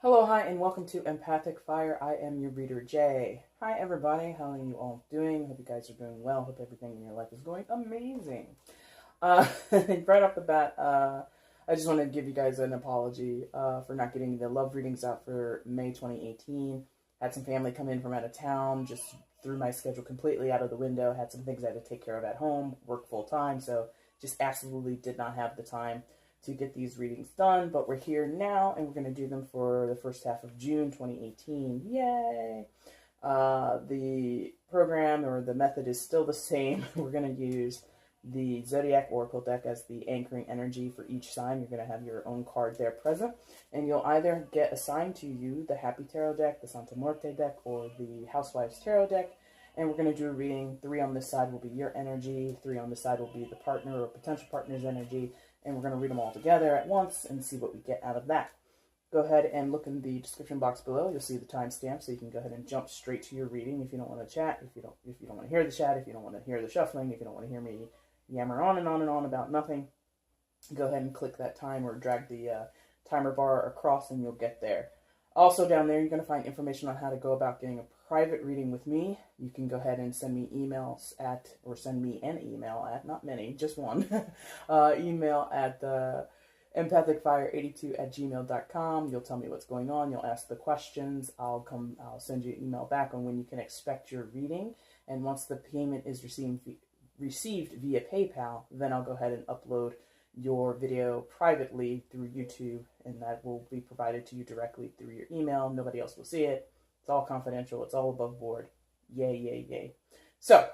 Hello, hi, and welcome to EmpathicFire. I am your reader, Jay. Hi, everybody. How are you all doing? Hope you guys are doing well. Hope everything in your life is going amazing. Right off the bat, I just want to give you guys an apology for not getting the love readings out for May 2018. Had some family come in from out of town, just threw my schedule completely out of the window. Had some things I had to take care of at home, work full time, so just absolutely did not have the time to get these readings done, but we're here now and we're going to do them for the first half of June 2018. Yay! The program or the method is still the same. We're going to use the Zodiac Oracle deck as the anchoring energy for each sign. You're going to have your own card there present, and you'll either get assigned to you the Happy Tarot deck, the Santa Muerte deck, or the Housewives Tarot deck. And we're going to do a reading. 3 on this side will be your energy, 3 on this side will be the partner or potential partner's energy, and we're going to read them all together at once and see what we get out of that. Go ahead and look in the description box below. You'll see the timestamp, so you can go ahead and jump straight to your reading if you don't want to chat, if you don't want to hear the chat, if you don't want to hear the shuffling, if you don't want to hear me yammer on and on and on about nothing. Go ahead and click that time or drag the timer bar across and you'll get there. Also down there, you're going to find information on how to go about getting a private reading with me. You can go ahead and send me emails at, or send me an email at, not many, just one, email at empathicfire82@gmail.com. You'll tell me what's going on. You'll ask the questions. I'll send you an email back on when you can expect your reading. And once the payment is received via PayPal, then I'll go ahead and upload your video privately through YouTube, and that will be provided to you directly through your email. Nobody else will see it. It's all confidential. It's all above board. Yay, yay, yay. So,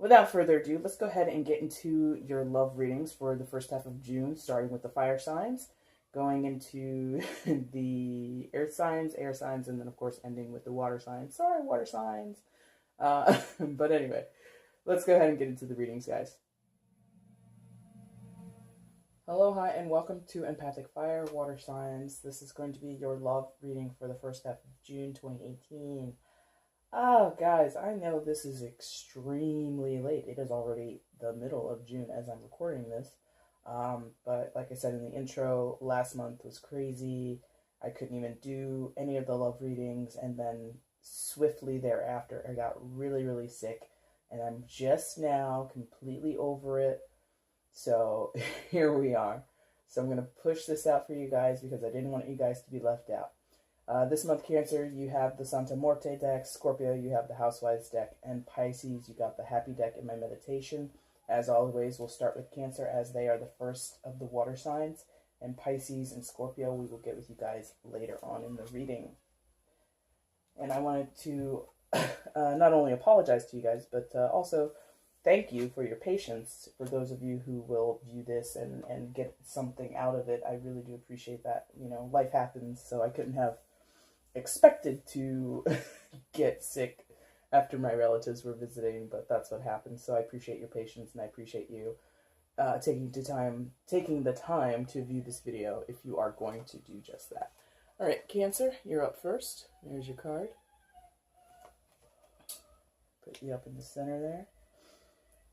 without further ado, let's go ahead and get into your love readings for the first half of June, starting with the fire signs, going into the earth signs, air signs, and then, of course, ending with the water signs. Sorry, water signs. But anyway, let's go ahead and get into the readings, guys. Hello, hi, and welcome to EmpathicFire, water signs. This is going to be your love reading for the first half of June 2018. Oh, guys, I know this is extremely late. It is already the middle of June as I'm recording this. But like I said in the intro, last month was crazy. I couldn't even do any of the love readings, and then swiftly thereafter, I got really, really sick, and I'm just now completely over it. So here we are. So I'm going to push this out for you guys because I didn't want you guys to be left out. This month, Cancer, you have the Santa Muerte deck. Scorpio, you have the Housewives deck. And Pisces, you got the Happy deck in my meditation. As always, we'll start with Cancer as they are the first of the water signs. And Pisces and Scorpio, we will get with you guys later on in the reading. And I wanted to not only apologize to you guys, but also thank you for your patience. For those of you who will view this and get something out of it, I really do appreciate that. You know, life happens, so I couldn't have expected to get sick after my relatives were visiting, but that's what happened. So I appreciate your patience, and I appreciate you taking the time to view this video if you are going to do just that. All right, Cancer, you're up first. There's your card. Put you up in the center there.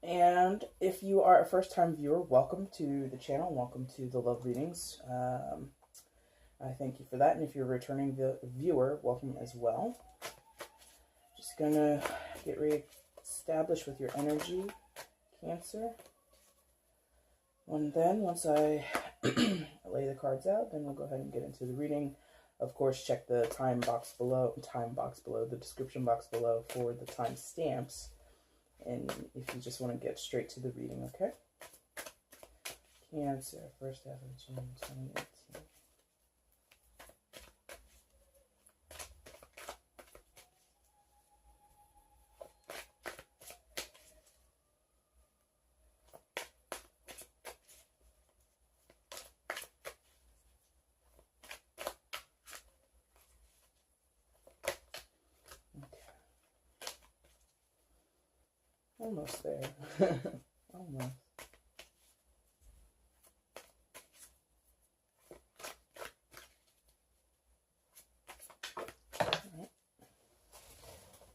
And if you are a first-time viewer, welcome to the channel. Welcome to the love readings. I thank you for that. And if you're a returning viewer, welcome as well. Just going to get re-established with your energy, Cancer. And then once I lay the cards out, then we'll go ahead and get into the reading. Of course, check the the description box below for the time stamps. And if you just want to get straight to the reading, okay? Cancer, first half of June 2018. Almost there. Almost. Right.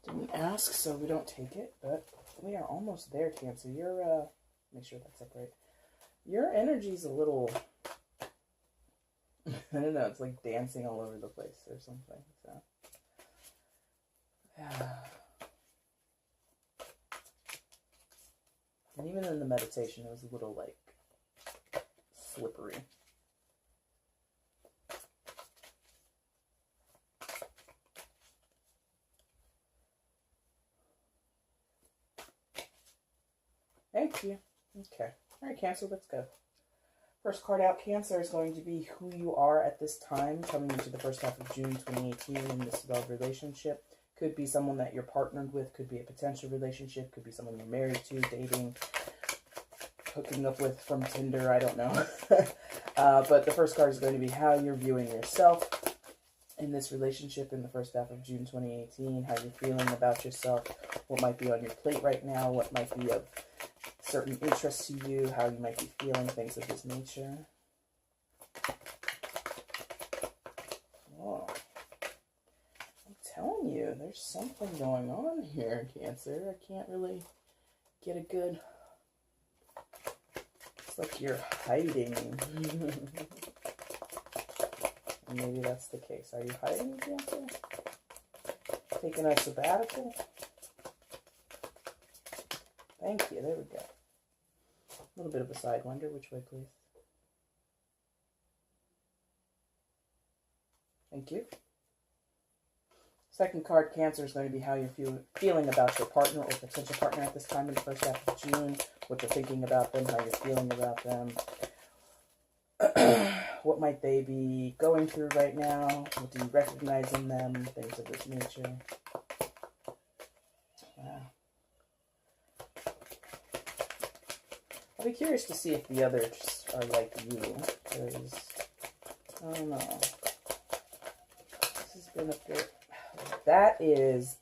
Didn't ask, so we don't take it, but we are almost there, Cancer. You're, make sure that's up right. Your energy's a little I don't know, it's like dancing all over the place or something. So, and even in the meditation, it was a little like slippery. Thank you. Okay. All right, Cancer, let's go. First card out, Cancer, is going to be who you are at this time, coming into the first half of June 2018 in this love relationship. Could be someone that you're partnered with, could be a potential relationship, could be someone you're married to, dating, hooking up with from Tinder, I don't know. But the first card is going to be how you're viewing yourself in this relationship in the first half of June 2018, how you're feeling about yourself, what might be on your plate right now, what might be of certain interests to you, how you might be feeling, things of this nature. Oh, I'm telling you, there's something going on here, Cancer. I can't really get a good... It's like you're hiding. Maybe that's the case. Are you hiding, Cancer? Taking a sabbatical? Thank you. There we go. A little bit of a sidewinder. Which way, please? Thank you. Second card, Cancer, is going to be how you're feeling about your partner or potential partner at this time in the first half of June. What you're thinking about them, how you're feeling about them. What might they be going through right now? What do you recognize in them? Things of this nature. Wow. I'll be curious to see if the others are like you, because, I don't know. This has been a bit... That is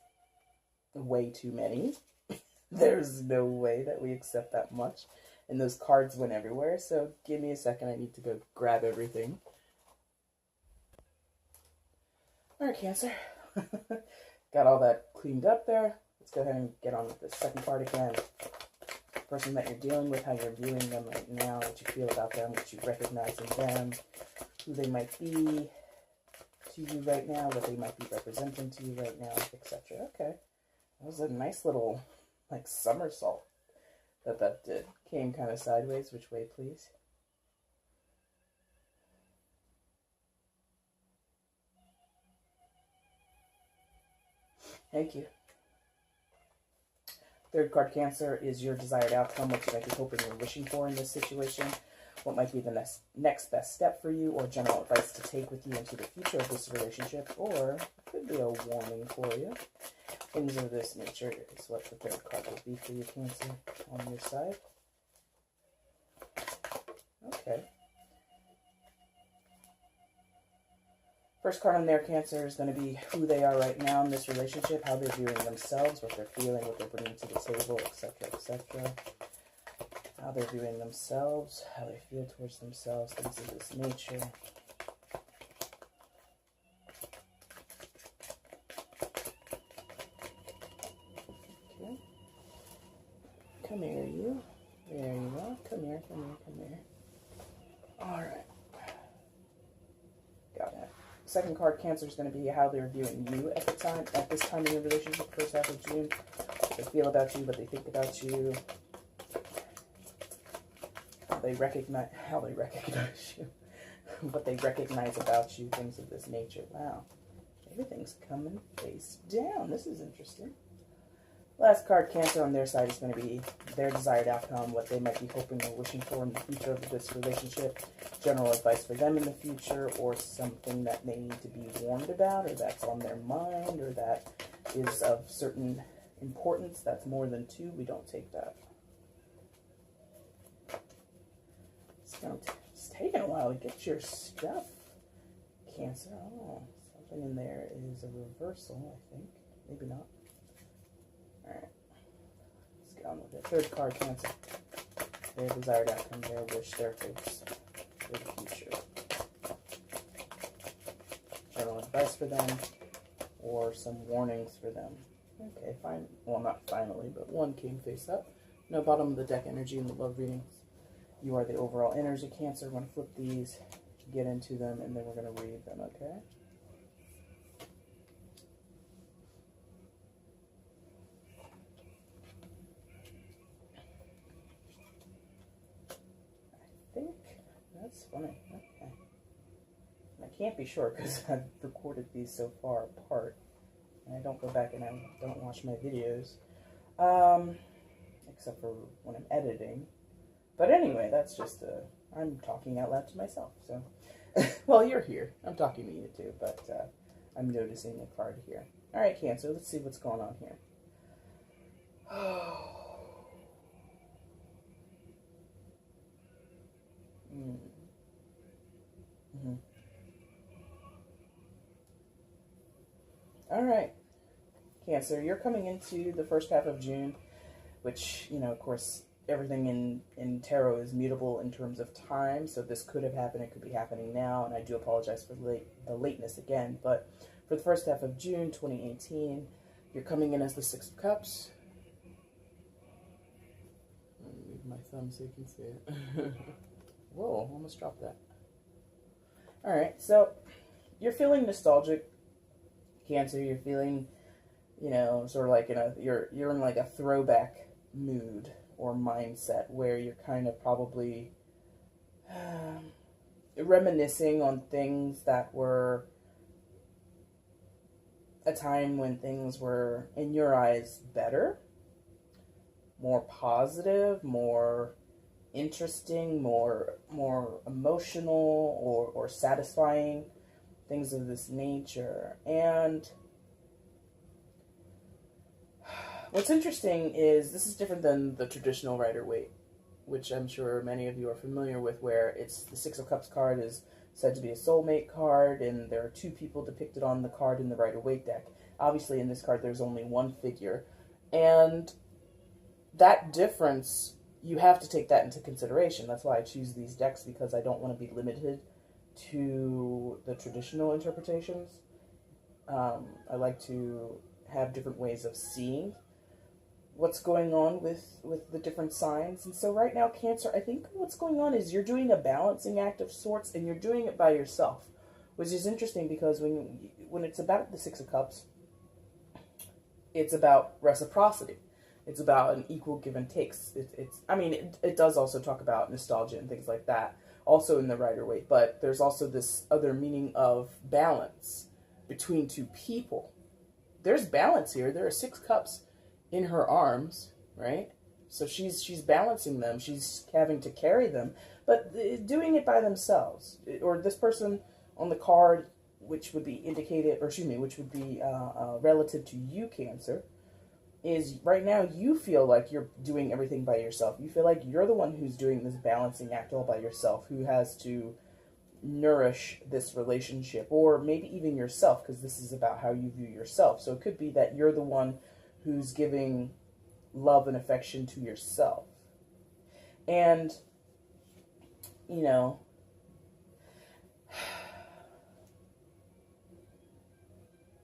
way too many. There's no way that we accept that much. And those cards went everywhere, so give me a second. I need to go grab everything. All right, Cancer. Got all that cleaned up there. Let's go ahead and get on with the second card again. Person that you're dealing with, how you're viewing them right now, what you feel about them, what you recognize in them, who they might be to you right now, what they might be representing to you right now, etc. Okay. That was a nice little, like, somersault that did. Came kind of sideways. Which way, please? Thank you. Third card, Cancer, is your desired outcome, what you might be hoping or wishing for in this situation, what might be the next best step for you, or general advice to take with you into the future of this relationship, or it could be a warning for you. Things of this nature is what the third card will be for you, Cancer, on your side. Okay. First card on their, Cancer, is going to be who they are right now in this relationship, how they're viewing themselves, what they're feeling, what they're bringing to the table, etc., etc. How they're viewing themselves, how they feel towards themselves, things of this nature. Okay. Come here, you. There you go. Come here, come here, come here. All right. Got it. Second card, Cancer, is going to be how they're viewing you at this time in your relationship, first half of June. What they feel about you, what they think about you, how they recognize you, what they recognize about you, things of this nature. Wow, everything's coming face down. This is interesting. Last card, Cancer, on their side is going to be their desired outcome, what they might be hoping or wishing for in the future of this relationship, general advice for them in the future, or something that they need to be warned about, or that's on their mind, or that is of certain importance. That's more than two. We don't take that. It's taking a while to get your stuff, Cancer. Oh, something in there is a reversal, I think. Maybe not. Alright, let's get on with it. Third card, Cancer. Their desired outcome, their wish, their hopes for the future. General advice for them, or some warnings for them. Okay, fine. Well, not finally, but one came face up. No bottom of the deck energy in the love readings. You are the overall energy, Cancer. We're going to flip these. get into them, and then we're going to read them, okay? I think that's funny. Okay. I can't be sure because I've recorded these so far apart, and I don't go back and I don't watch my videos, except for when I'm editing. But anyway, that's just I'm talking out loud to myself. So, well, you're here. I'm talking to you too, but I'm noticing a card here. All right, Cancer, let's see what's going on here. All right, Cancer, you're coming into the first half of June, which, you know, of course, everything in tarot is mutable in terms of time, so this could have happened, it could be happening now, and I do apologize for the lateness again, but for the first half of June 2018, you're coming in as the Six of Cups. Let me move my thumb so you can see it. Whoa, almost dropped that. Alright, so you're feeling nostalgic, Cancer. You're feeling, you know, sort of like you're in like a throwback mood or mindset where you're kind of probably reminiscing on things that were a time when things were, in your eyes, better, more positive, more interesting, more emotional or satisfying, things of this nature. And what's interesting is this is different than the traditional Rider-Waite, which I'm sure many of you are familiar with, where it's the Six of Cups card is said to be a soulmate card, and there are two people depicted on the card in the Rider-Waite deck. Obviously, in this card, there's only one figure, and that difference, you have to take that into consideration. That's why I choose these decks, because I don't want to be limited to the traditional interpretations. I like to have different ways of seeing what's going on with the different signs. And so right now, Cancer, I think what's going on is you're doing a balancing act of sorts, and you're doing it by yourself, which is interesting because when it's about the Six of Cups, it's about reciprocity. It's about an equal give and takes. It does also talk about nostalgia and things like that, also in the Rider-Waite, but there's also this other meaning of balance between two people. There's balance here. There are 6 cups in her arms, right? So she's balancing them. She's having to carry them, but doing it by themselves. Or this person on the card, which would be indicated, or excuse me, which would be relative to you, Cancer, is right now you feel like you're doing everything by yourself. You feel like you're the one who's doing this balancing act all by yourself, who has to nourish this relationship, or maybe even yourself, because this is about how you view yourself. So it could be that you're the one who's giving love and affection to yourself. And, you know,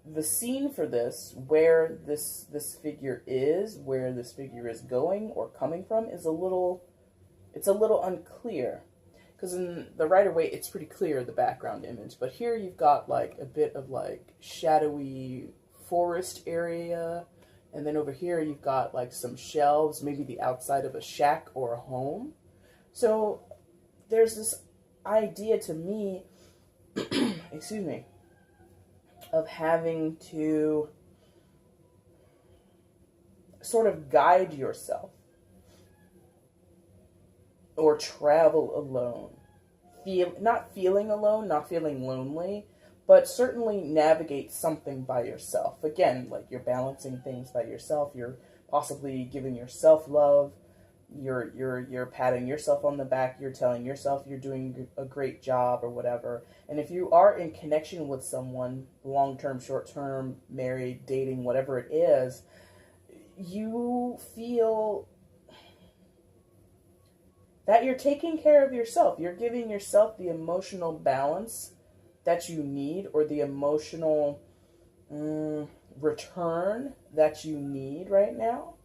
the scene for this, where this figure is, where this figure is going or coming from, is a little unclear. Because in the Rider-Waite, it's pretty clear, the background image. But here you've got like a bit of like shadowy forest area. And then over here you've got like some shelves, maybe the outside of a shack or a home. So there's this idea to me, excuse me, of having to sort of guide yourself or travel alone. Not feeling alone, not feeling lonely, but certainly navigate something by yourself. Again, like you're balancing things by yourself. You're possibly giving yourself love. You're patting yourself on the back. You're telling yourself you're doing a great job or whatever. And if you are in connection with someone, long-term, short-term, married, dating, whatever it is, you feel that you're taking care of yourself. You're giving yourself the emotional balance that you need, or the emotional return that you need right now.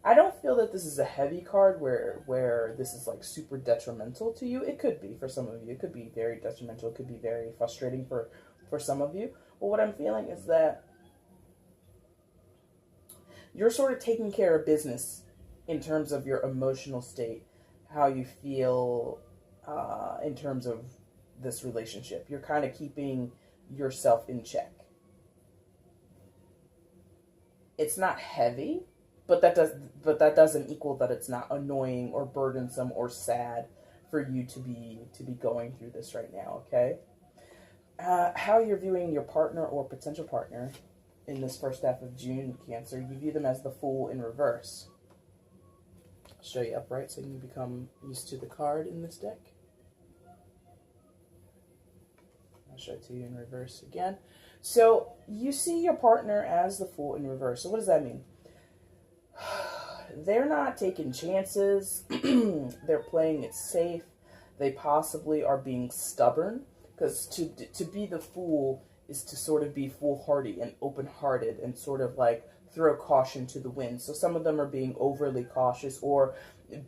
I don't feel that this is a heavy card where this is like super detrimental to you. It could be for some of you. It could be very detrimental. It could be very frustrating for some of you. But what I'm feeling is that you're sort of taking care of business in terms of your emotional state, how you feel in terms of this relationship. You're kind of keeping yourself in check. It's not heavy, but that doesn't equal that it's not annoying or burdensome or sad for you to be going through this right now, okay? How you're viewing your partner or potential partner in this first half of June, Cancer, you view them as the Fool in reverse. I'll show you upright so you can become used to the card in this deck. I'll show it to you in reverse again. So you see your partner as the Fool in reverse. So what does that mean? They're not taking chances. They're playing it safe. They possibly are being stubborn, because to be the Fool is to sort of be foolhardy and open-hearted and sort of like throw caution to the wind. So some of them are being overly cautious or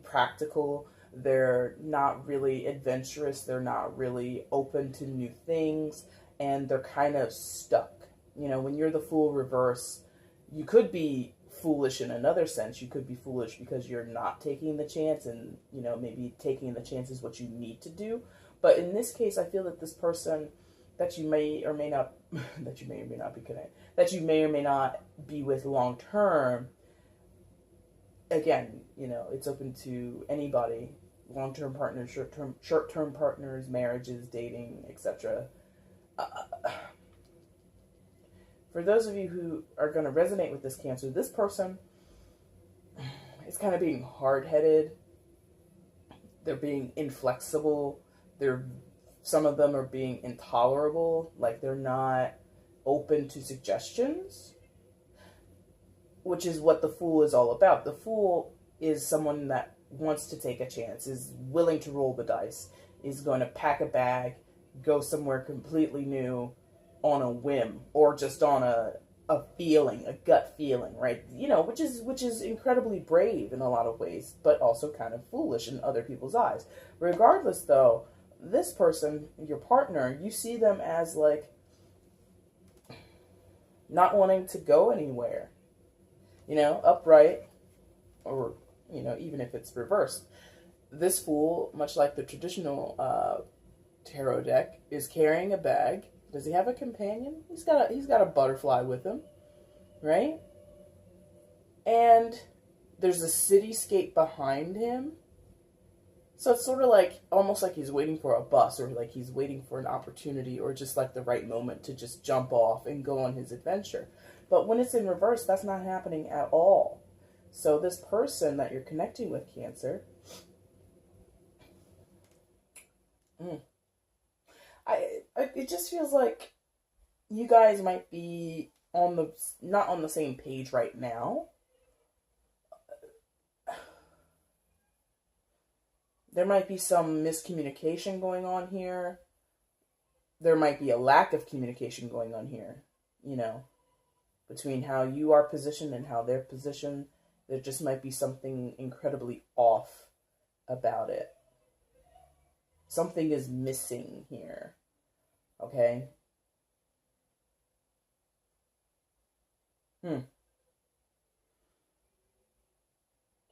practical. They're not really adventurous. They're not really open to new things, and they're kind of stuck. You know, when you're the Fool reverse, you could be foolish in another sense. You could be foolish because you're not taking the chance, and, you know, maybe taking the chance is what you need to do. But in this case, I feel that this person that you may or may not, that you may or may not be connected, that you may or may not be with long term, again, you know, it's open to anybody, long-term partners, short-term partners, marriages, dating, etc. For those of you who are going to resonate with this Cancer, this person is kind of being hard-headed. They're being inflexible. Some of them are being intolerable, like they're not open to suggestions, which is what the Fool is all about. The Fool is someone that wants to take a chance, is willing to roll the dice, is going to pack a bag, go somewhere completely new on a whim, or just on a feeling, a gut feeling, right? You know, which is incredibly brave in a lot of ways, but also kind of foolish in other people's eyes. Regardless, though, this person, your partner, you see them as like not wanting to go anywhere. You know, upright, or, you know, even if it's reversed. This Fool, much like the traditional tarot deck, is carrying a bag. Does he have a companion? He's got a butterfly with him, right? And there's a cityscape behind him. So it's sort of like, almost like he's waiting for a bus, or like he's waiting for an opportunity, or just like the right moment to just jump off and go on his adventure. But when it's in reverse, that's not happening at all. So this person that you're connecting with, Cancer, it just feels like you guys might be not on the same page right now. There might be some miscommunication going on here. There might be a lack of communication going on here, you know, between how you are positioned and how they're positioned. There just might be something incredibly off about it. Something is missing here, okay?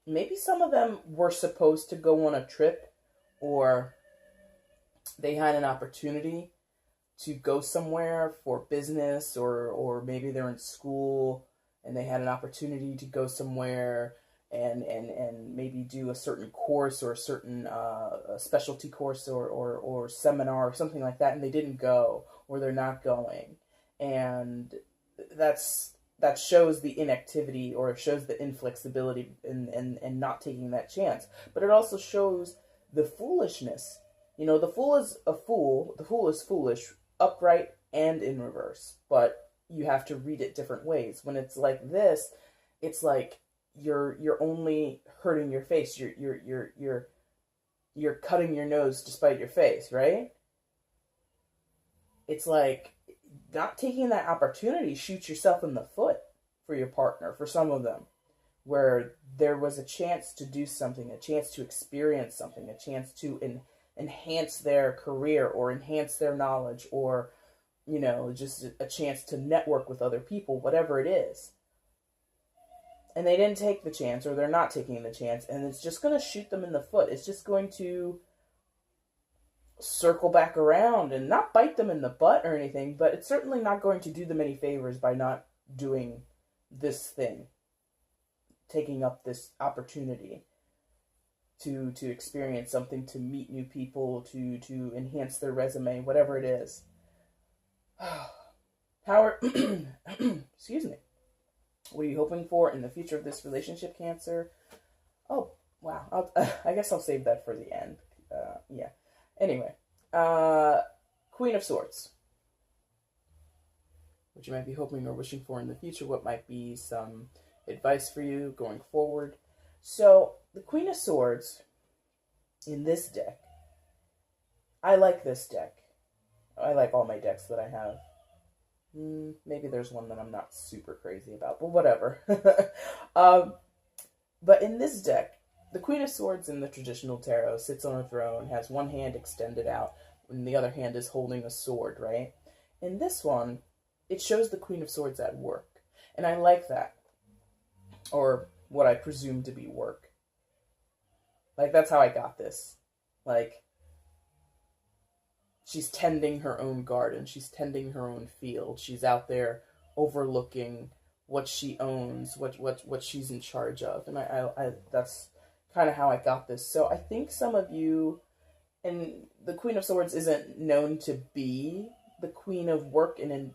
Maybe some of them were supposed to go on a trip, or they had an opportunity to go somewhere for business, or maybe they're in school and they had an opportunity to go somewhere and maybe do a certain course, or a certain a specialty course, or seminar or something like that, and they didn't go, or they're not going. And that shows the inactivity, or it shows the inflexibility and not taking that chance. But it also shows the foolishness. You know, the Fool is a fool. The Fool is foolish, upright and in reverse. But you have to read it different ways. When it's like this, it's like you're only hurting your face. You're cutting your nose to spite your face, right? It's like not taking that opportunity shoots yourself in the foot for your partner, for some of them. where there was a chance to do something, a chance to experience something, a chance to enhance their career or enhance their knowledge, or, you know, just a chance to network with other people, whatever it is. And they didn't take the chance, or they're not taking the chance, and it's just going to shoot them in the foot. It's just going to circle back around and not bite them in the butt or anything, but it's certainly not going to do them any favors by not doing this thing, taking up this opportunity to experience something, to meet new people, to enhance their resume, whatever it is. How excuse me. What are you hoping for in the future of this relationship, Cancer? Oh, wow. I guess I'll save that for the end. Yeah. Anyway, Queen of Swords. What you might be hoping or wishing for in the future. What might be some advice for you going forward. So, the Queen of Swords in this deck. I like this deck. I like all my decks that I have. Maybe there's one that I'm not super crazy about, but whatever. But in this deck, the Queen of Swords in the traditional tarot sits on a throne, has one hand extended out, and the other hand is holding a sword, right? In this one, it shows the Queen of Swords at work. And I like that. Or what I presume to be work. Like, that's how I got this. Like, she's tending her own garden. She's tending her own field. She's out there overlooking what she owns, what she's in charge of. And I that's kind of how I got this. So I think some of you, and the Queen of Swords isn't known to be the queen of work in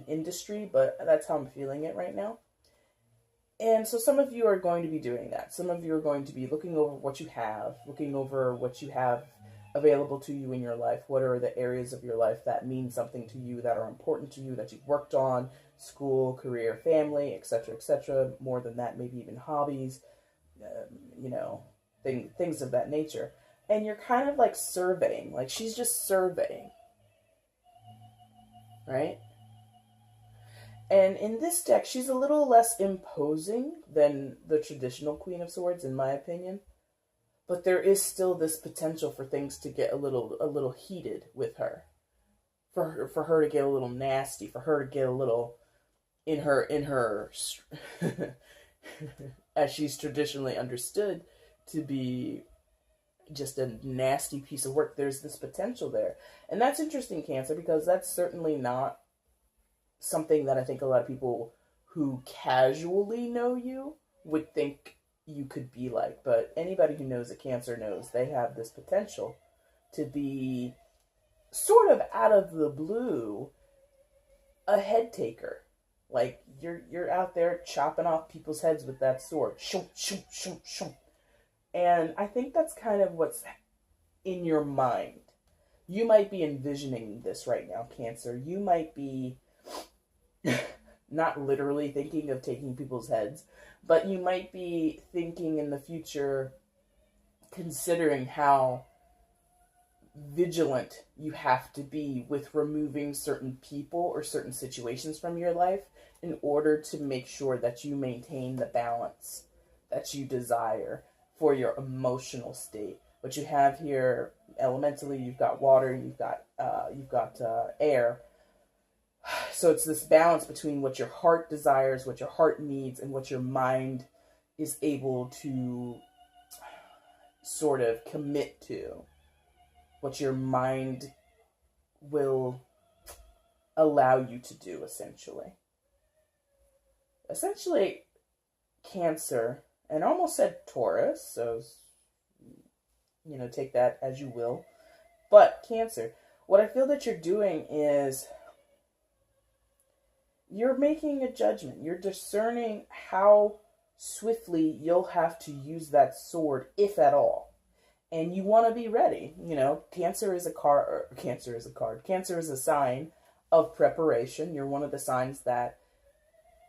industry, but that's how I'm feeling it right now. And so some of you are going to be doing that. Some of you are going to be looking over what you have, looking over what you have available to you in your life. What are the areas of your life that mean something to you, that are important to you, that you've worked on, school, career, family, etc., etc. More than that, maybe even hobbies, you know, things of that nature. And you're kind of like surveying, like she's just surveying, right? And in this deck, she's a little less imposing than the traditional Queen of Swords, in my opinion. But there is still this potential for things to get a little heated with her. For her to get a little nasty, for her to get a little in her as she's traditionally understood to be just a nasty piece of work. There's this potential there. And that's interesting, Cancer, because that's certainly not something that I think a lot of people who casually know you would think you could be like. But anybody who knows a Cancer knows they have this potential to be sort of out of the blue a head taker. Like you're out there chopping off people's heads with that sword. Shoom, shoom, shoom, shoom. And I think that's kind of what's in your mind. You might be envisioning this right now, Cancer. You might be not literally thinking of taking people's heads, but you might be thinking in the future, considering how vigilant you have to be with removing certain people or certain situations from your life in order to make sure that you maintain the balance that you desire for your emotional state. What you have here, elementally, you've got water, you've got air. So it's this balance between what your heart desires, what your heart needs, and what your mind is able to sort of commit to. What your mind will allow you to do, essentially. Essentially, Cancer, and I almost said Taurus, so, you know, take that as you will. But Cancer, what I feel that you're doing is you're making a judgment. You're discerning how swiftly you'll have to use that sword, if at all. And you want to be ready. You know, Cancer is a sign of preparation. You're one of the signs that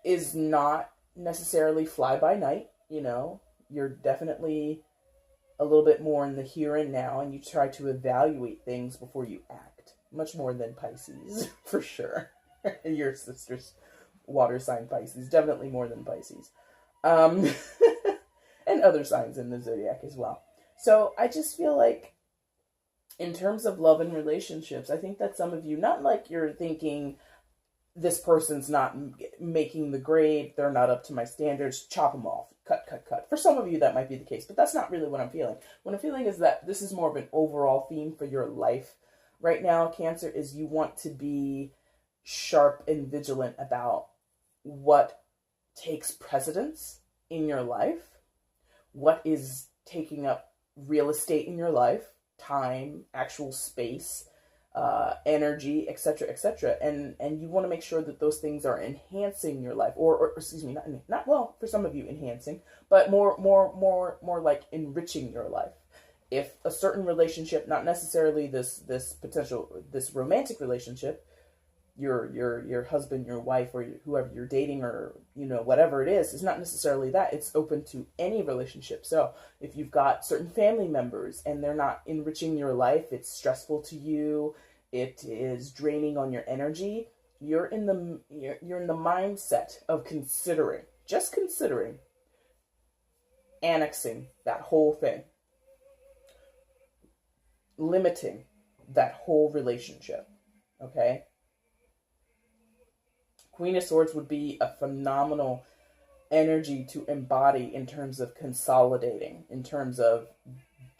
is not necessarily fly by night. You know, you're definitely a little bit more in the here and now, and you try to evaluate things before you act. Much more than Pisces, for sure. Your sister's water sign Pisces, definitely more than Pisces. Um, and other signs in the zodiac as well. So I just feel like in terms of love and relationships, I think that some of you, not like you're thinking this person's not making the grade, they're not up to my standards, chop them off, cut, cut, cut. For some of you, that might be the case, but that's not really what I'm feeling. What I'm feeling is that this is more of an overall theme for your life right now, Cancer, is you want to be sharp and vigilant about what takes precedence in your life, what is taking up real estate in your life, time, actual space, energy, etc., etc., and you want to make sure that those things are enhancing your life, or excuse me, not well, for some of you enhancing, but more like enriching your life. If a certain relationship, not necessarily this romantic relationship, your husband, your wife, or whoever you're dating, or whatever it is not necessarily that. It's open to any relationship. So if you've got certain family members and they're not enriching your life, it's stressful to you, it is draining on your energy, you're in the mindset of considering annexing that whole thing, limiting that whole relationship. Okay? Queen of Swords would be a phenomenal energy to embody in terms of consolidating, in terms of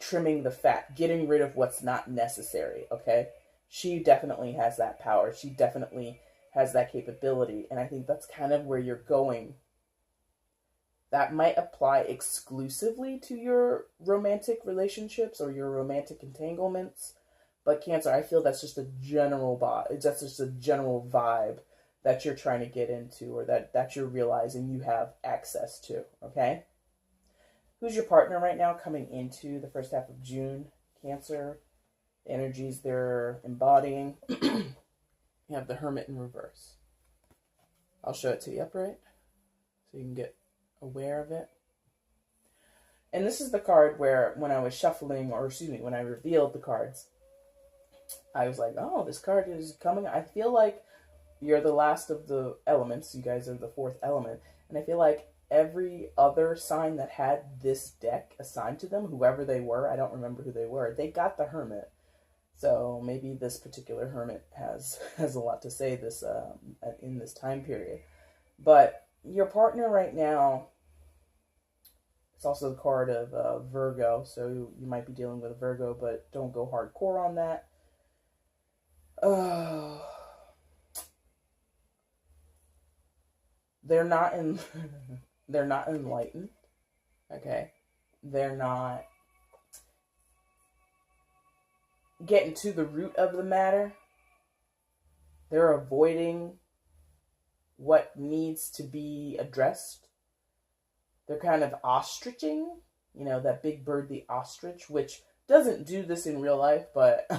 trimming the fat, getting rid of what's not necessary, okay? She definitely has that power. She definitely has that capability, and I think that's kind of where you're going. That might apply exclusively to your romantic relationships or your romantic entanglements, but Cancer, I feel that's just a general vibe. That's just a general vibe that you're trying to get into, or that you're realizing you have access to, okay? Who's your partner right now coming into the first half of June, Cancer? The energies they're embodying. You have the Hermit in reverse. I'll show it to you upright so you can get aware of it. And this is the card where when I was shuffling, or excuse me, when I revealed the cards, I was like, oh, this card is coming. I feel like you're the last of the elements. You guys are the fourth element. And I feel like every other sign that had this deck assigned to them, whoever they were, I don't remember who they were, they got the Hermit. So maybe this particular Hermit has a lot to say this in this time period. But your partner right now, it's also the card of Virgo. So you might be dealing with a Virgo, but don't go hardcore on that. They're not enlightened, okay? They're not getting to the root of the matter. They're avoiding what needs to be addressed. They're kind of ostriching, that big bird, the ostrich, which doesn't do this in real life, but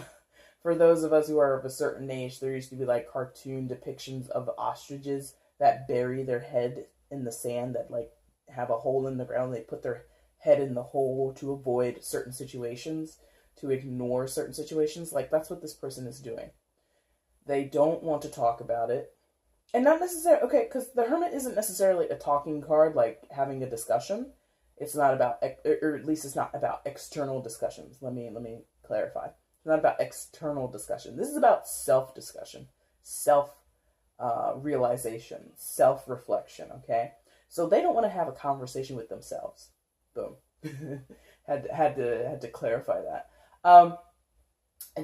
for those of us who are of a certain age, there used to be like cartoon depictions of ostriches that bury their head in the sand, that like have a hole in the ground. They put their head in the hole to avoid certain situations, to ignore certain situations. Like, that's what this person is doing. They don't want to talk about it. And not necessarily, okay, because the Hermit isn't necessarily a talking card, like having a discussion. It's not about, or at least it's not about external discussions. Let me clarify. It's not about external discussion. This is about self-discussion, self-realization, self-reflection, okay? So they don't want to have a conversation with themselves. Boom. had to clarify that. And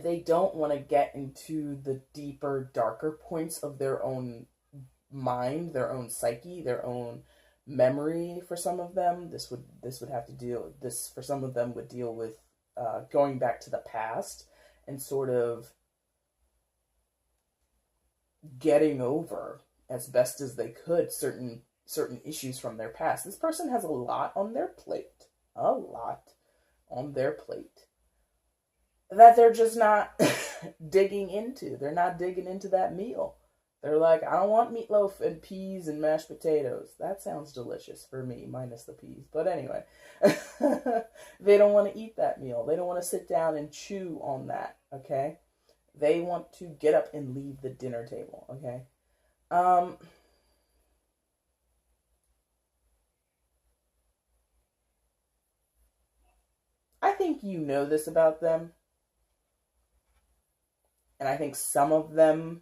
they don't want to get into the deeper, darker points of their own mind, their own psyche, their own memory. For some of them, this would have to deal. This, for some of them, would deal with going back to the past and sort of getting over as best as they could certain issues from their past. This person has a lot on their plate. A lot on their plate that they're just not digging into. They're not digging into that meal. They're like, I don't want meatloaf and peas and mashed potatoes. That sounds delicious for me, minus the peas. But anyway, they don't want to eat that meal. They don't want to sit down and chew on that, okay? They want to get up and leave the dinner table, okay? think you know this about them. And I think some of them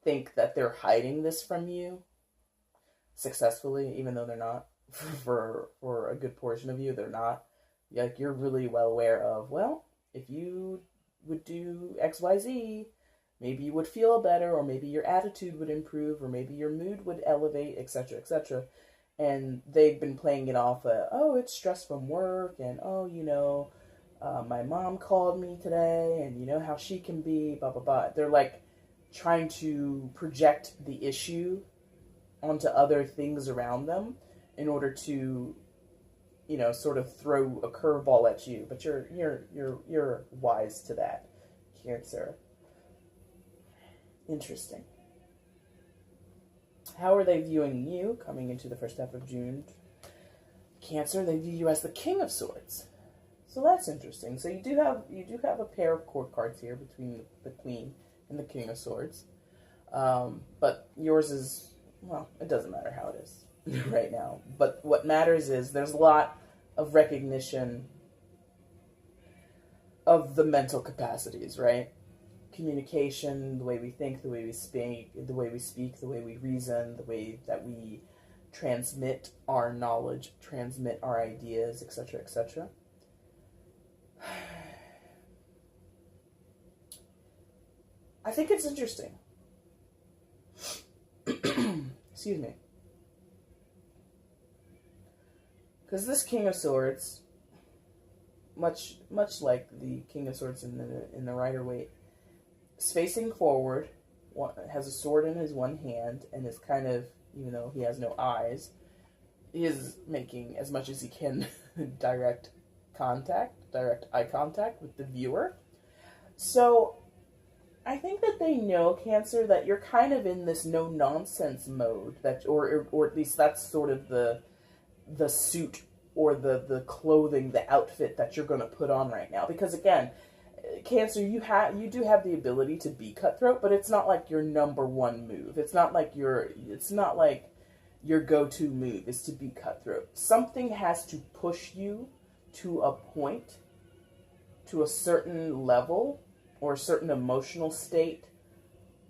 think that they're hiding this from you successfully, even though they're not. For a good portion of you, they're not. Like, you're really well aware of, well, if you would do XYZ, maybe you would feel better, or maybe your attitude would improve, or maybe your mood would elevate, etc., etc. And they've been playing it off, oh, it's stress from work, and oh, you know, my mom called me today, and you know how she can be, blah, blah, blah. They're like trying to project the issue onto other things around them in order to, you know, sort of throw a curveball at you. But you're wise to that, Cancer. Interesting. How are they viewing you coming into the first half of June? Cancer, they view you as the King of Swords. So that's interesting. So you do have a pair of court cards here between the Queen and the King of Swords. But yours is, well, it doesn't matter how it is right now. But what matters is there's a lot of recognition of the mental capacities, right? Communication, the way we think, the way we speak, the way we reason, the way that we transmit our knowledge, transmit our ideas, etc., etc. I think it's interesting. Excuse me. Because this King of Swords, much like the King of Swords in the Rider-Waite, is facing forward, has a sword in his one hand, and is kind of, even though he has no eyes, he is making as much as he can direct eye contact with the viewer. So I think that they know, Cancer, that you're kind of in this no-nonsense mode, that, or at least that's sort of the suit or the clothing, the outfit that you're going to put on right now. Because again, Cancer, you do have the ability to be cutthroat, but it's not like your number one move. It's not like your go-to move is to be cutthroat. Something has to push you to a point, to a certain level, or a certain emotional state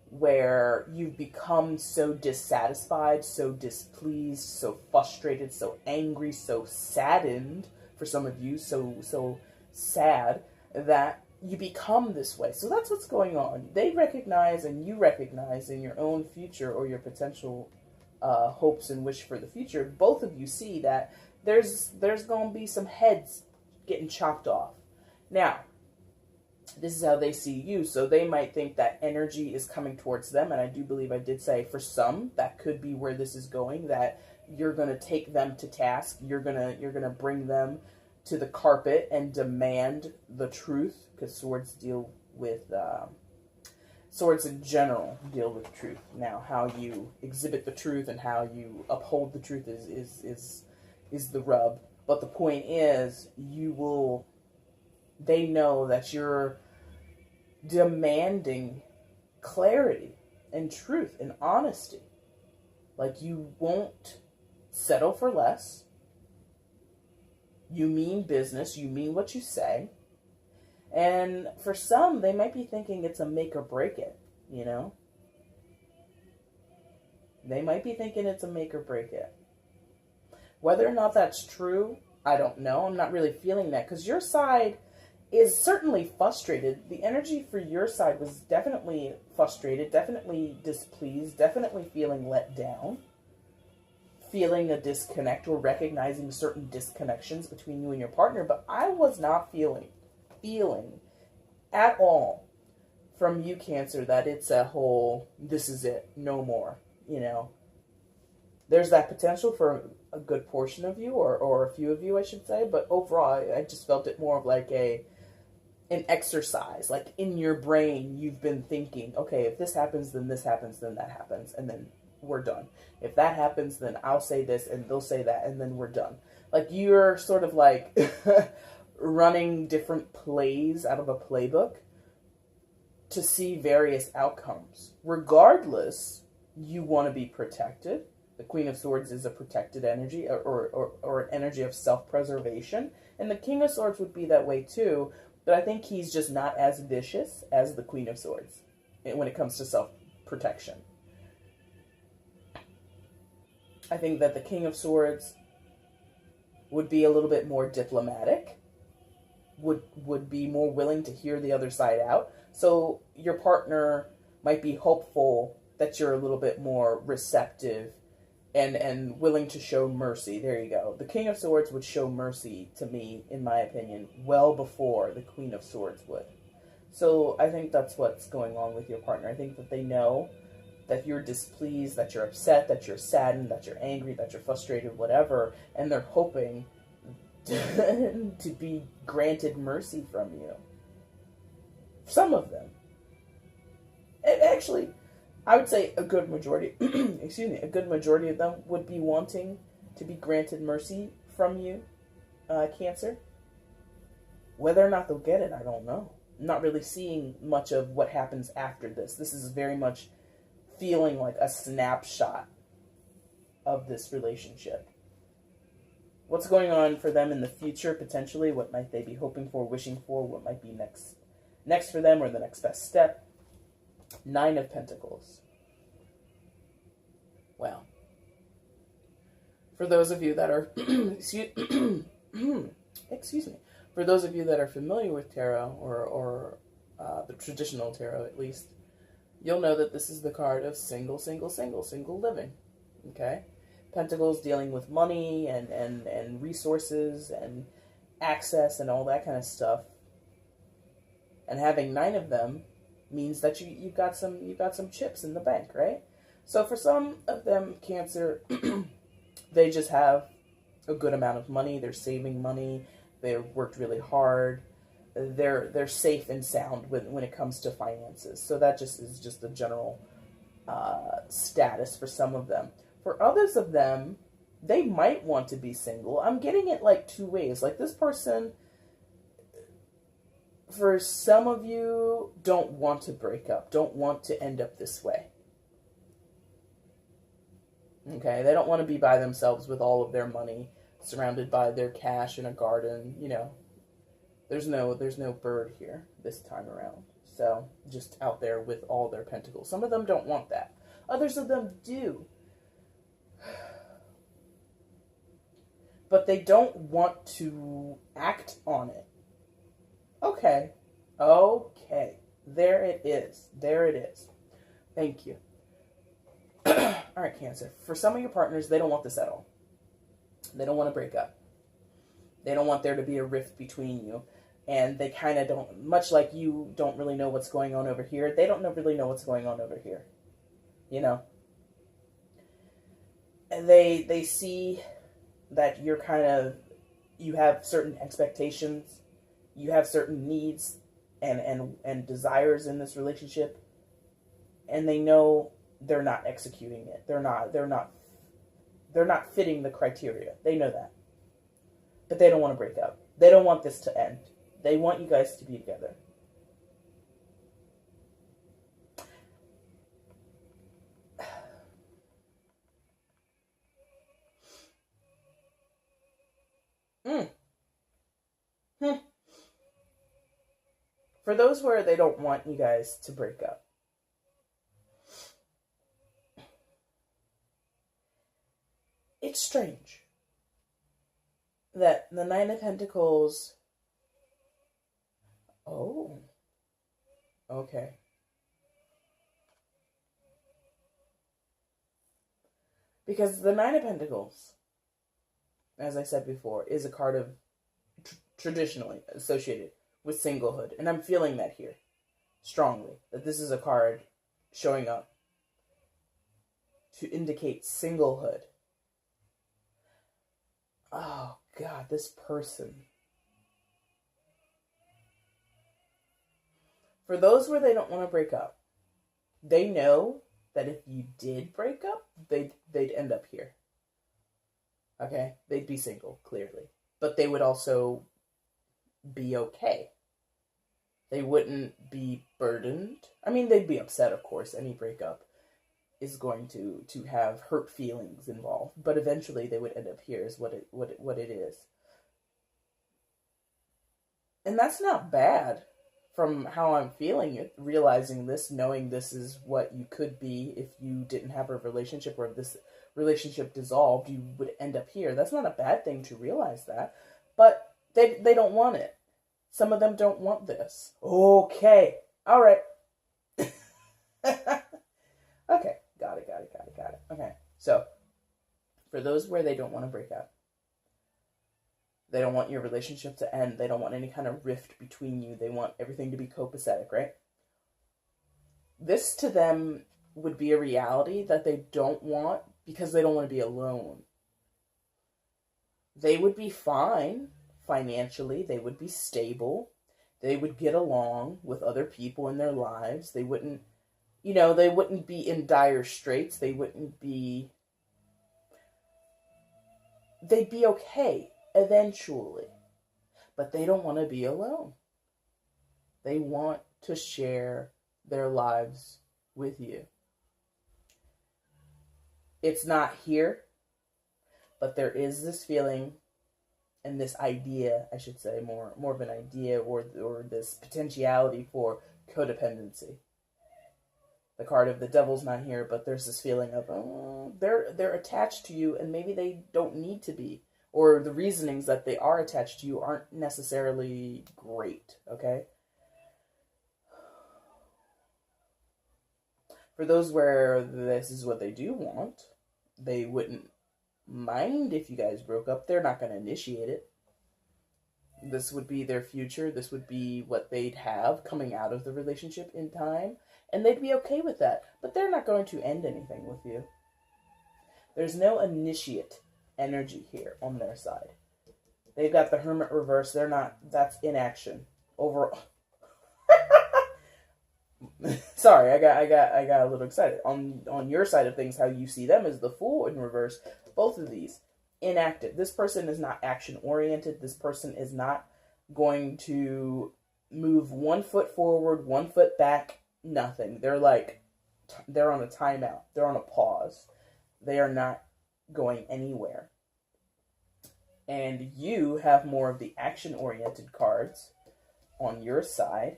where you've become so dissatisfied, so displeased, so frustrated, so angry, so saddened, for some of you, so sad, that you become this way. So that's what's going on. They recognize, and you recognize in your own future, or your potential hopes and wish for the future, both of you see that there's going to be some heads getting chopped off. Now, this is how they see you. So they might think that energy is coming towards them. And I do believe I did say for some, that could be where this is going, that you're going to take them to task. You're going to bring them to the carpet and demand the truth, because swords deal with, swords in general deal with truth. Now, how you exhibit the truth and how you uphold the truth is the rub. But the point is, they know that you're demanding clarity and truth and honesty. Like, you won't settle for less. You mean business. You mean what you say. And for some, they might be thinking it's a make or break it, you know? They might be thinking it's a make or break it. Whether or not that's true, I don't know. I'm not really feeling that, because your side is certainly frustrated. The energy for your side was definitely frustrated, definitely displeased, definitely feeling let down, feeling a disconnect, or recognizing certain disconnections between you and your partner. But I was not feeling at all from you, Cancer, that it's a whole, this is it, no more, you know. There's that potential for a good portion of you, or a few of you, I should say, but overall, I just felt it more of like an exercise. Like, in your brain, you've been thinking, okay, if this happens, then this happens, then that happens, and then we're done. If that happens, then I'll say this, and they'll say that, and then we're done. Like, you're sort of like running different plays out of a playbook to see various outcomes. Regardless, you want to be protected. The Queen of Swords is a protected energy, or an energy of self-preservation. And the King of Swords would be that way too, but I think he's just not as vicious as the Queen of Swords when it comes to self-protection. I think that the King of Swords would be a little bit more diplomatic, would be more willing to hear the other side out. So your partner might be hopeful that you're a little bit more receptive and willing to show mercy. There you go. The King of Swords would show mercy to me, in my opinion, well before the Queen of Swords would. So I think that's what's going on with your partner. I think that they know that you're displeased, that you're upset, that you're saddened, that you're angry, that you're frustrated, whatever, and they're hoping to be granted mercy from you. Some of them. Actually, I would say a good majority, a good majority of them would be wanting to be granted mercy from you, Cancer. Whether or not they'll get it, I don't know. I'm not really seeing much of what happens after this. This is very much feeling like a snapshot of this relationship. What's going on for them in the future, potentially? What might they be hoping for, wishing for? What might be next for them, or the next best step? 9 of Pentacles. Well, for those of you that are, excuse me, for those of you that are familiar with tarot, or the traditional tarot at least, you'll know that this is the card of single living. Okay? Pentacles dealing with money and resources and access and all that kind of stuff. And having 9 of them means that you've got some chips in the bank, right? So for some of them, Cancer, they just have a good amount of money. They're saving money. They've worked really hard. They're safe and sound when it comes to finances. So that is just the general status for some of them. For others of them, they might want to be single. I'm getting it like 2 ways. Like this person, for some of you, don't want to break up, don't want to end up this way. Okay, they don't want to be by themselves with all of their money, surrounded by their cash in a garden. You know, there's no bird here this time around. So just out there with all their pentacles. Some of them don't want that. Others of them do. But they don't want to act on it. Okay. There it is. Thank you. All right, Cancer. For some of your partners, they don't want this at all. They don't want to break up. They don't want there to be a rift between you. And they kind of don't, much like you don't really know what's going on over here, they don't really know what's going on over here. You know? And they see that you're you have certain expectations, you have certain needs and desires in this relationship, and they know they're not executing it. They're not fitting the criteria. They know that. But they don't want to break up. They don't want this to end. They want you guys to be together. For those where they don't want you guys to break up, it's strange that the 9 of Pentacles... Oh. Okay. Because the 9 of Pentacles, as I said before, is a card of traditionally associated with singlehood. And I'm feeling that here strongly, that this is a card showing up to indicate singlehood. Oh, God, this person. For those where they don't want to break up, they know that if you did break up, they'd end up here. Okay? They'd be single, clearly. But they would also be okay. They wouldn't be burdened. I mean, they'd be upset, of course, any breakup. is going to have hurt feelings involved, but eventually they would end up here is what it is. And that's not bad from how I'm feeling it, realizing this, knowing this is what you could be if you didn't have a relationship, or if this relationship dissolved, you would end up here. That's not a bad thing to realize that, but they don't want it. Some of them don't want this. Okay. All right. Okay. Got it. Okay. So, for those where they don't want to break up, they don't want your relationship to end, they don't want any kind of rift between you, they want everything to be copacetic, right? This to them would be a reality that they don't want because they don't want to be alone. They would be fine financially, they would be stable, they would get along with other people in their lives, they wouldn't, they wouldn't be in dire straits, they'd be okay eventually. But they don't want to be alone. They want to share their lives with you. It's not here, but there is this feeling and this idea, I should say, more of an idea, or this potentiality for codependency. The card of the devil's not here, but there's this feeling of, they're attached to you, and maybe they don't need to be. Or the reasonings that they are attached to you aren't necessarily great, okay? For those where this is what they do want, they wouldn't mind if you guys broke up. They're not going to initiate it. This would be their future. This would be what they'd have coming out of the relationship in time. And they'd be okay with that. But they're not going to end anything with you. There's no initiate energy here on their side. They've got the Hermit reverse. They're not, that's inaction. Overall. Sorry, I got a little excited. On your side of things, how you see them is the Fool in reverse. Both of these, inactive. This person is not action oriented. This person is not going to move 1 foot forward, 1 foot back, nothing. They're on a timeout. They're on a pause. They are not going anywhere. And you have more of the action-oriented cards on your side.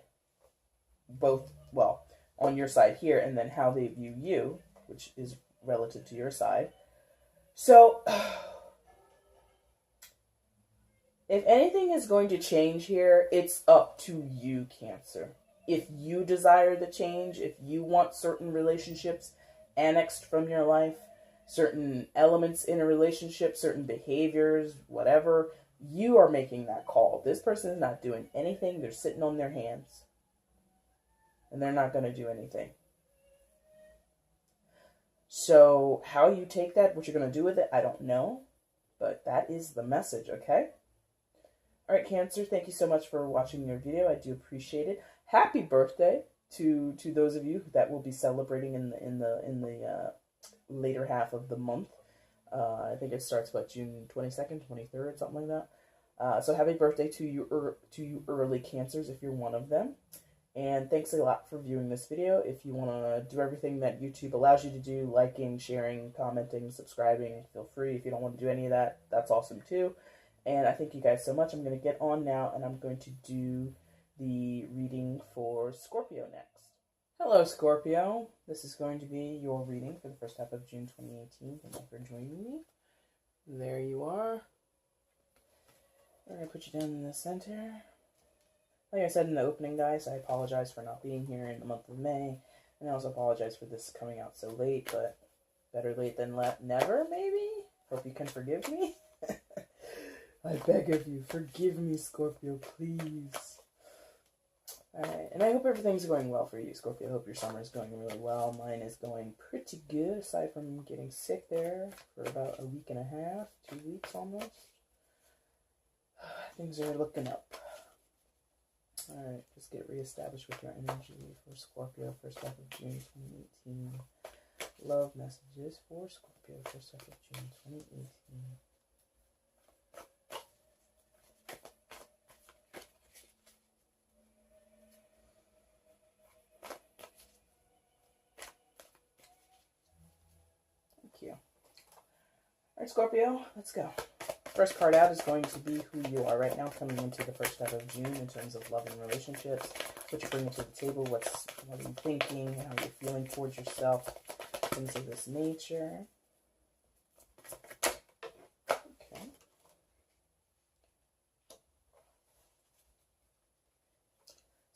Both, well, on your side here, and then how they view you, which is relative to your side. So, if anything is going to change here, it's up to you, Cancer. If you desire the change, if you want certain relationships annexed from your life, certain elements in a relationship, certain behaviors, whatever, you are making that call. This person is not doing anything. They're sitting on their hands. And they're not going to do anything. So, how you take that, what you're going to do with it, I don't know. But that is the message, okay? Alright, Cancer, thank you so much for watching your video. I do appreciate it. Happy birthday to those of you that will be celebrating in the later half of the month. I think it starts, June 22nd, 23rd, something like that. So happy birthday to you early Cancers if you're one of them. And thanks a lot for viewing this video. If you want to do everything that YouTube allows you to do, liking, sharing, commenting, subscribing, feel free. If you don't want to do any of that, that's awesome too. And I thank you guys so much. I'm going to get on now, and I'm going to do the reading for Scorpio next. Hello, Scorpio. This is going to be your reading for the first half of June 2018. Thank you for joining me. There you are. We're going to put you down in the center. Like I said in the opening, guys, I apologize for not being here in the month of May. And I also apologize for this coming out so late, but better late than never, maybe? Hope you can forgive me. I beg of you, forgive me, Scorpio, please. Alright, and I hope everything's going well for you, Scorpio. I hope your summer is going really well. Mine is going pretty good, aside from getting sick there for about a week and a half, 2 weeks almost. Things are looking up. Alright, just get reestablished with your energy for Scorpio, first half of June 2018. Love messages for Scorpio, first half of June 2018. Alright, Scorpio, let's go. First card out is going to be who you are right now, coming into the first half of June in terms of love and relationships. What you're bringing to the table, what are you thinking, how you're feeling towards yourself, things of this nature. Okay.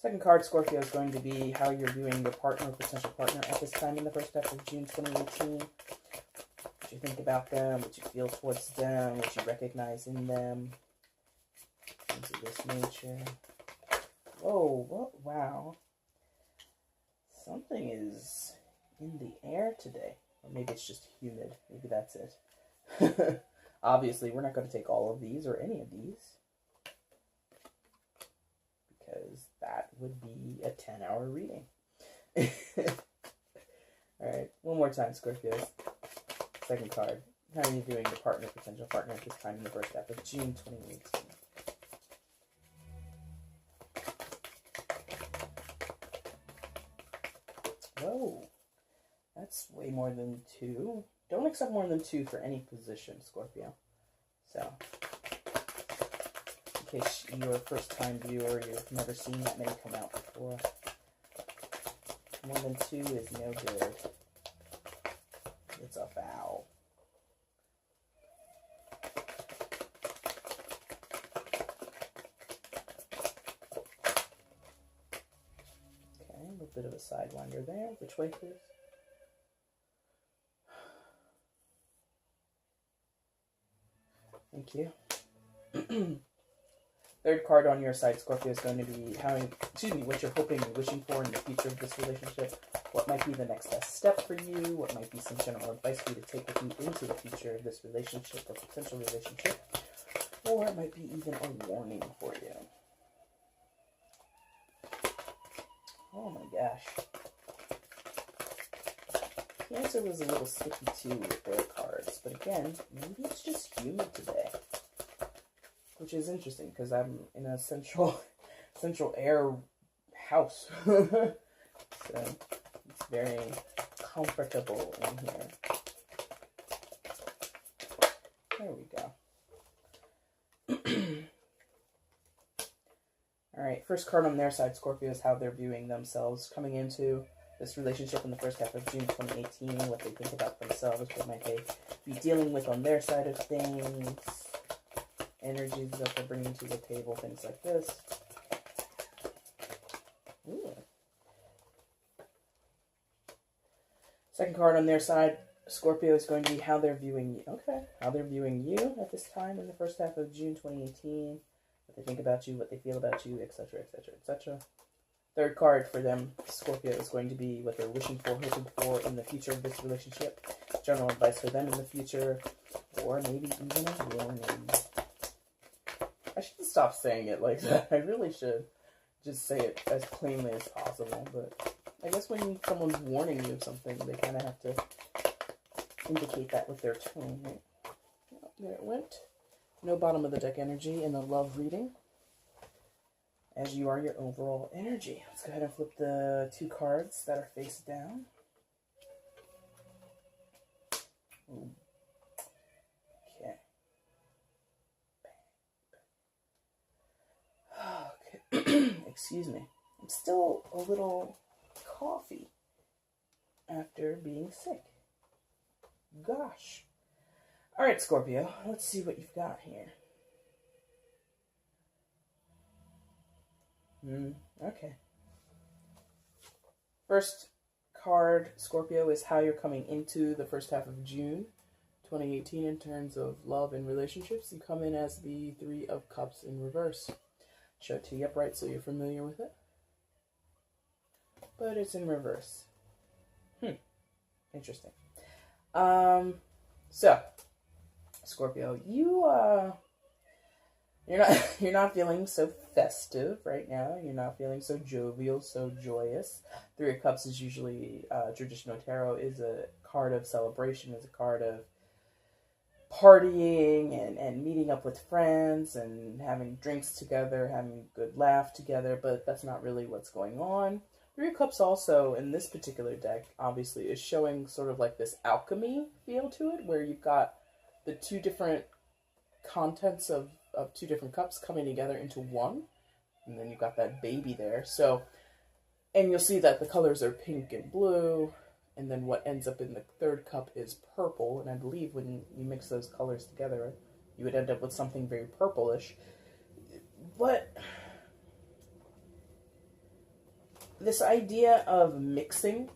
Second card, Scorpio, is going to be how you're viewing your partner or potential partner at this time in the first half of June 2018. What you think about them, what you feel towards them, what you recognize in them, things of this nature. Whoa, what? Wow. Something is in the air today. Or maybe it's just humid. Maybe that's it. Obviously, we're not going to take all of these or any of these, because that would be a 10-hour reading. Alright, one more time, Scorpios. Second card. How are you viewing your partner, potential partner at this time in the first half of June 2018? Whoa. That's way more than 2. Don't accept more than 2 for any position, Scorpio. So, in case you're a first-time viewer, you've never seen that many come out before. More than 2 is no good. It's a foul. Okay, a little bit of a sidewinder there. Which way, please? Thank you. Third card on your side, Scorpio, is going to be what you're hoping and wishing for in the future of this relationship. What might be the next best step for you? What might be some general advice for you to take with you into the future of this relationship or potential relationship? Or it might be even a warning for you. Oh my gosh. Cancer was a little sticky too with their cards, but again, maybe it's just humid today. Which is interesting because I'm in a central air house. So it's very comfortable in here. There we go. Alright, first card on their side, Scorpio, is how they're viewing themselves coming into this relationship in the first half of June 2018, what they think about themselves, what might they be dealing with on their side of things, energies that they're bringing to the table, things like this. Ooh. Second card on their side, Scorpio, is going to be how they're viewing you. Okay, how they're viewing you at this time in the first half of June 2018, what they think about you, what they feel about you, etc., etc., etc. Third card for them, Scorpio, is going to be what they're wishing for, hoping for in the future of this relationship. General advice for them in the future, or maybe even a warning. I should stop saying it like that. I really should just say it as plainly as possible. But I guess when someone's warning you of something, they kind of have to indicate that with their tone, right? There it went. No bottom of the deck energy in the love reading, as you are your overall energy. Let's go ahead and flip the 2 cards that are face down. Ooh. Okay. Excuse me. I'm still a little coffee after being sick. Gosh. All right, Scorpio. Let's see what you've got here. Okay. First card, Scorpio, is how you're coming into the first half of June 2018 in terms of love and relationships. You come in as the 3 of Cups in reverse. Show it to you upright so you're familiar with it. But it's in reverse. Interesting. So, Scorpio, you're not feeling so festive right now. You're not feeling so jovial, so joyous. 3 of Cups is usually, traditional tarot is a card of celebration, is a card of partying and meeting up with friends and having drinks together, having a good laugh together, but that's not really what's going on. 3 of Cups also, in this particular deck, obviously, is showing sort of like this alchemy feel to it, where you've got the two different contents of two different cups coming together into one. And then you've got that baby there. So, and you'll see that the colors are pink and blue. And then what ends up in the third cup is purple. And I believe when you mix those colors together, you would end up with something very purplish. But this idea of mixing,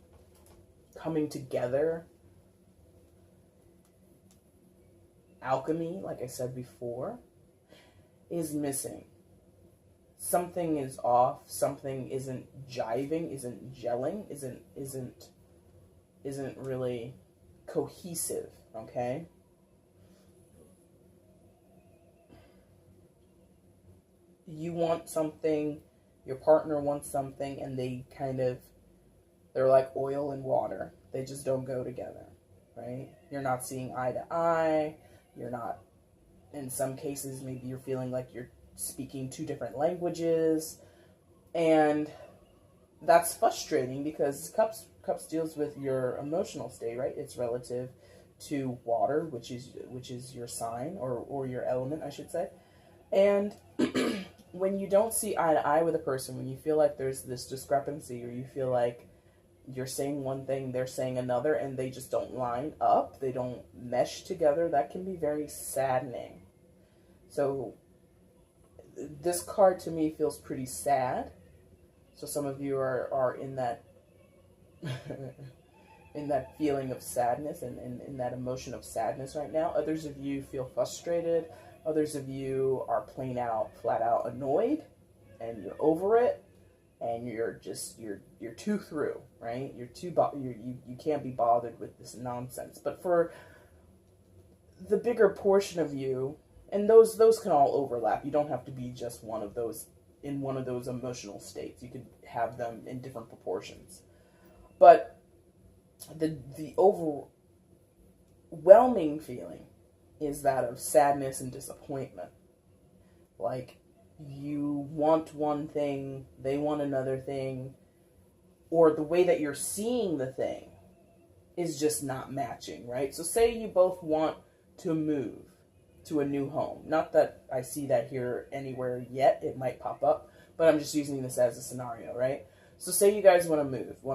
coming together, alchemy, like I said before, is missing. Something is off, something isn't jiving, isn't gelling, isn't really cohesive, okay? You want something, your partner wants something, and they're like oil and water. They just don't go together, right? You're not seeing eye to eye. You're not, in some cases, maybe you're feeling like you're speaking two different languages. And that's frustrating because cups deals with your emotional state, right? It's relative to water, which is your sign or your element, I should say. And when you don't see eye to eye with a person, when you feel like there's this discrepancy, or you feel like you're saying one thing, they're saying another, and they just don't line up, they don't mesh together, that can be very saddening. So this card to me feels pretty sad. So some of you are in that in that feeling of sadness and in that emotion of sadness right now. Others of you feel frustrated. Others of you are plain out, flat out annoyed, and you're over it, and you're too through, right? You can't be bothered with this nonsense. But for the bigger portion of you, and those can all overlap. You don't have to be just one of those in one of those emotional states. You could have them in different proportions. But the overwhelming feeling is that of sadness and disappointment. Like, you want one thing, they want another thing, or the way that you're seeing the thing is just not matching, right? So say you both want to move to a new home. Not that I see that here anywhere yet. It might pop up, but I'm just using this as a scenario, right? So say you guys want to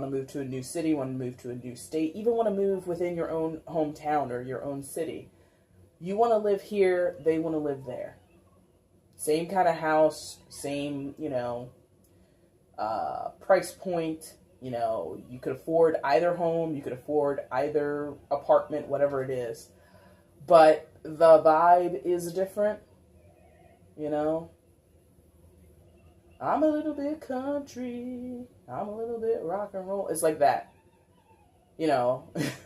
move to a new city, want to move to a new state, even want to move within your own hometown or your own city. You want to live here, they want to live there. Same kind of house, same, price point. You could afford either home, you could afford either apartment, whatever it is. But the vibe is different, I'm a little bit country, I'm a little bit rock and roll. It's like that,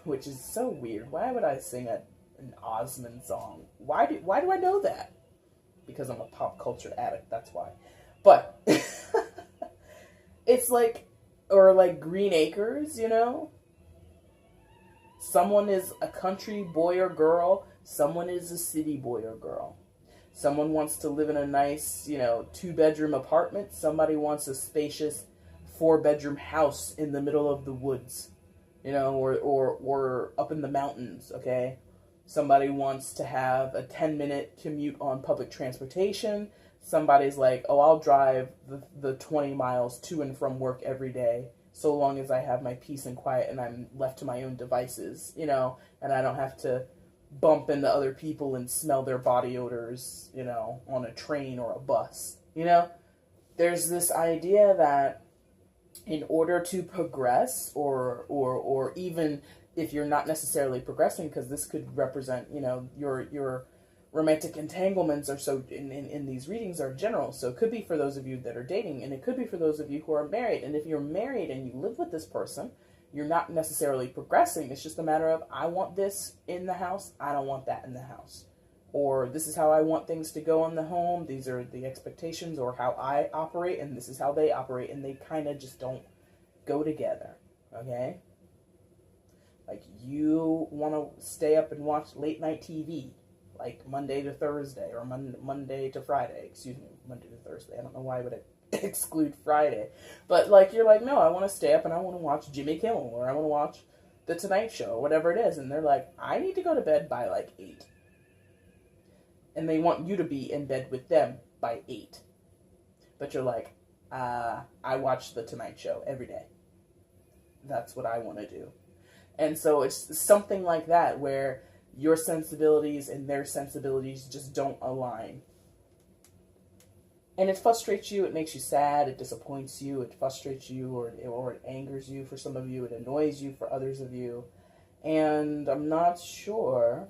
which is so weird. Why would I sing an Osmond song? Why do I know that? Because I'm a pop culture addict, that's why. But it's like, or like Green Acres, Someone is a country boy or girl, someone is a city boy or girl. Someone wants to live in a nice, 2-bedroom apartment. Somebody wants a spacious 4-bedroom house in the middle of the woods, or up in the mountains, okay? Somebody wants to have a 10-minute commute on public transportation. Somebody's like, oh, I'll drive the 20 miles to and from work every day, so long as I have my peace and quiet and I'm left to my own devices, and I don't have to bump into other people and smell their body odors, on a train or a bus. There's this idea that in order to progress, or even if you're not necessarily progressing, because this could represent, your romantic entanglements are so in these readings are general. So it could be for those of you that are dating, and it could be for those of you who are married. And if you're married and you live with this person, you're not necessarily progressing. It's just a matter of, I want this in the house, I don't want that in the house. Or this is how I want things to go in the home, these are the expectations, or how I operate, and this is how they operate, and they kind of just don't go together, okay? Like, you want to stay up and watch late night TV, like Monday to Thursday, or Monday to Friday, Monday to Thursday. I don't know why I would exclude Friday. But, you're like, no, I want to stay up and I want to watch Jimmy Kimmel, or I want to watch The Tonight Show, or whatever it is. And they're like, I need to go to bed by, 8. And they want you to be in bed with them by 8. But you're like, I watch The Tonight Show every day. That's what I want to do. And so it's something like that where your sensibilities and their sensibilities just don't align. And it frustrates you, it makes you sad, it disappoints you, it frustrates you, or it angers you for some of you, it annoys you for others of you. And I'm not sure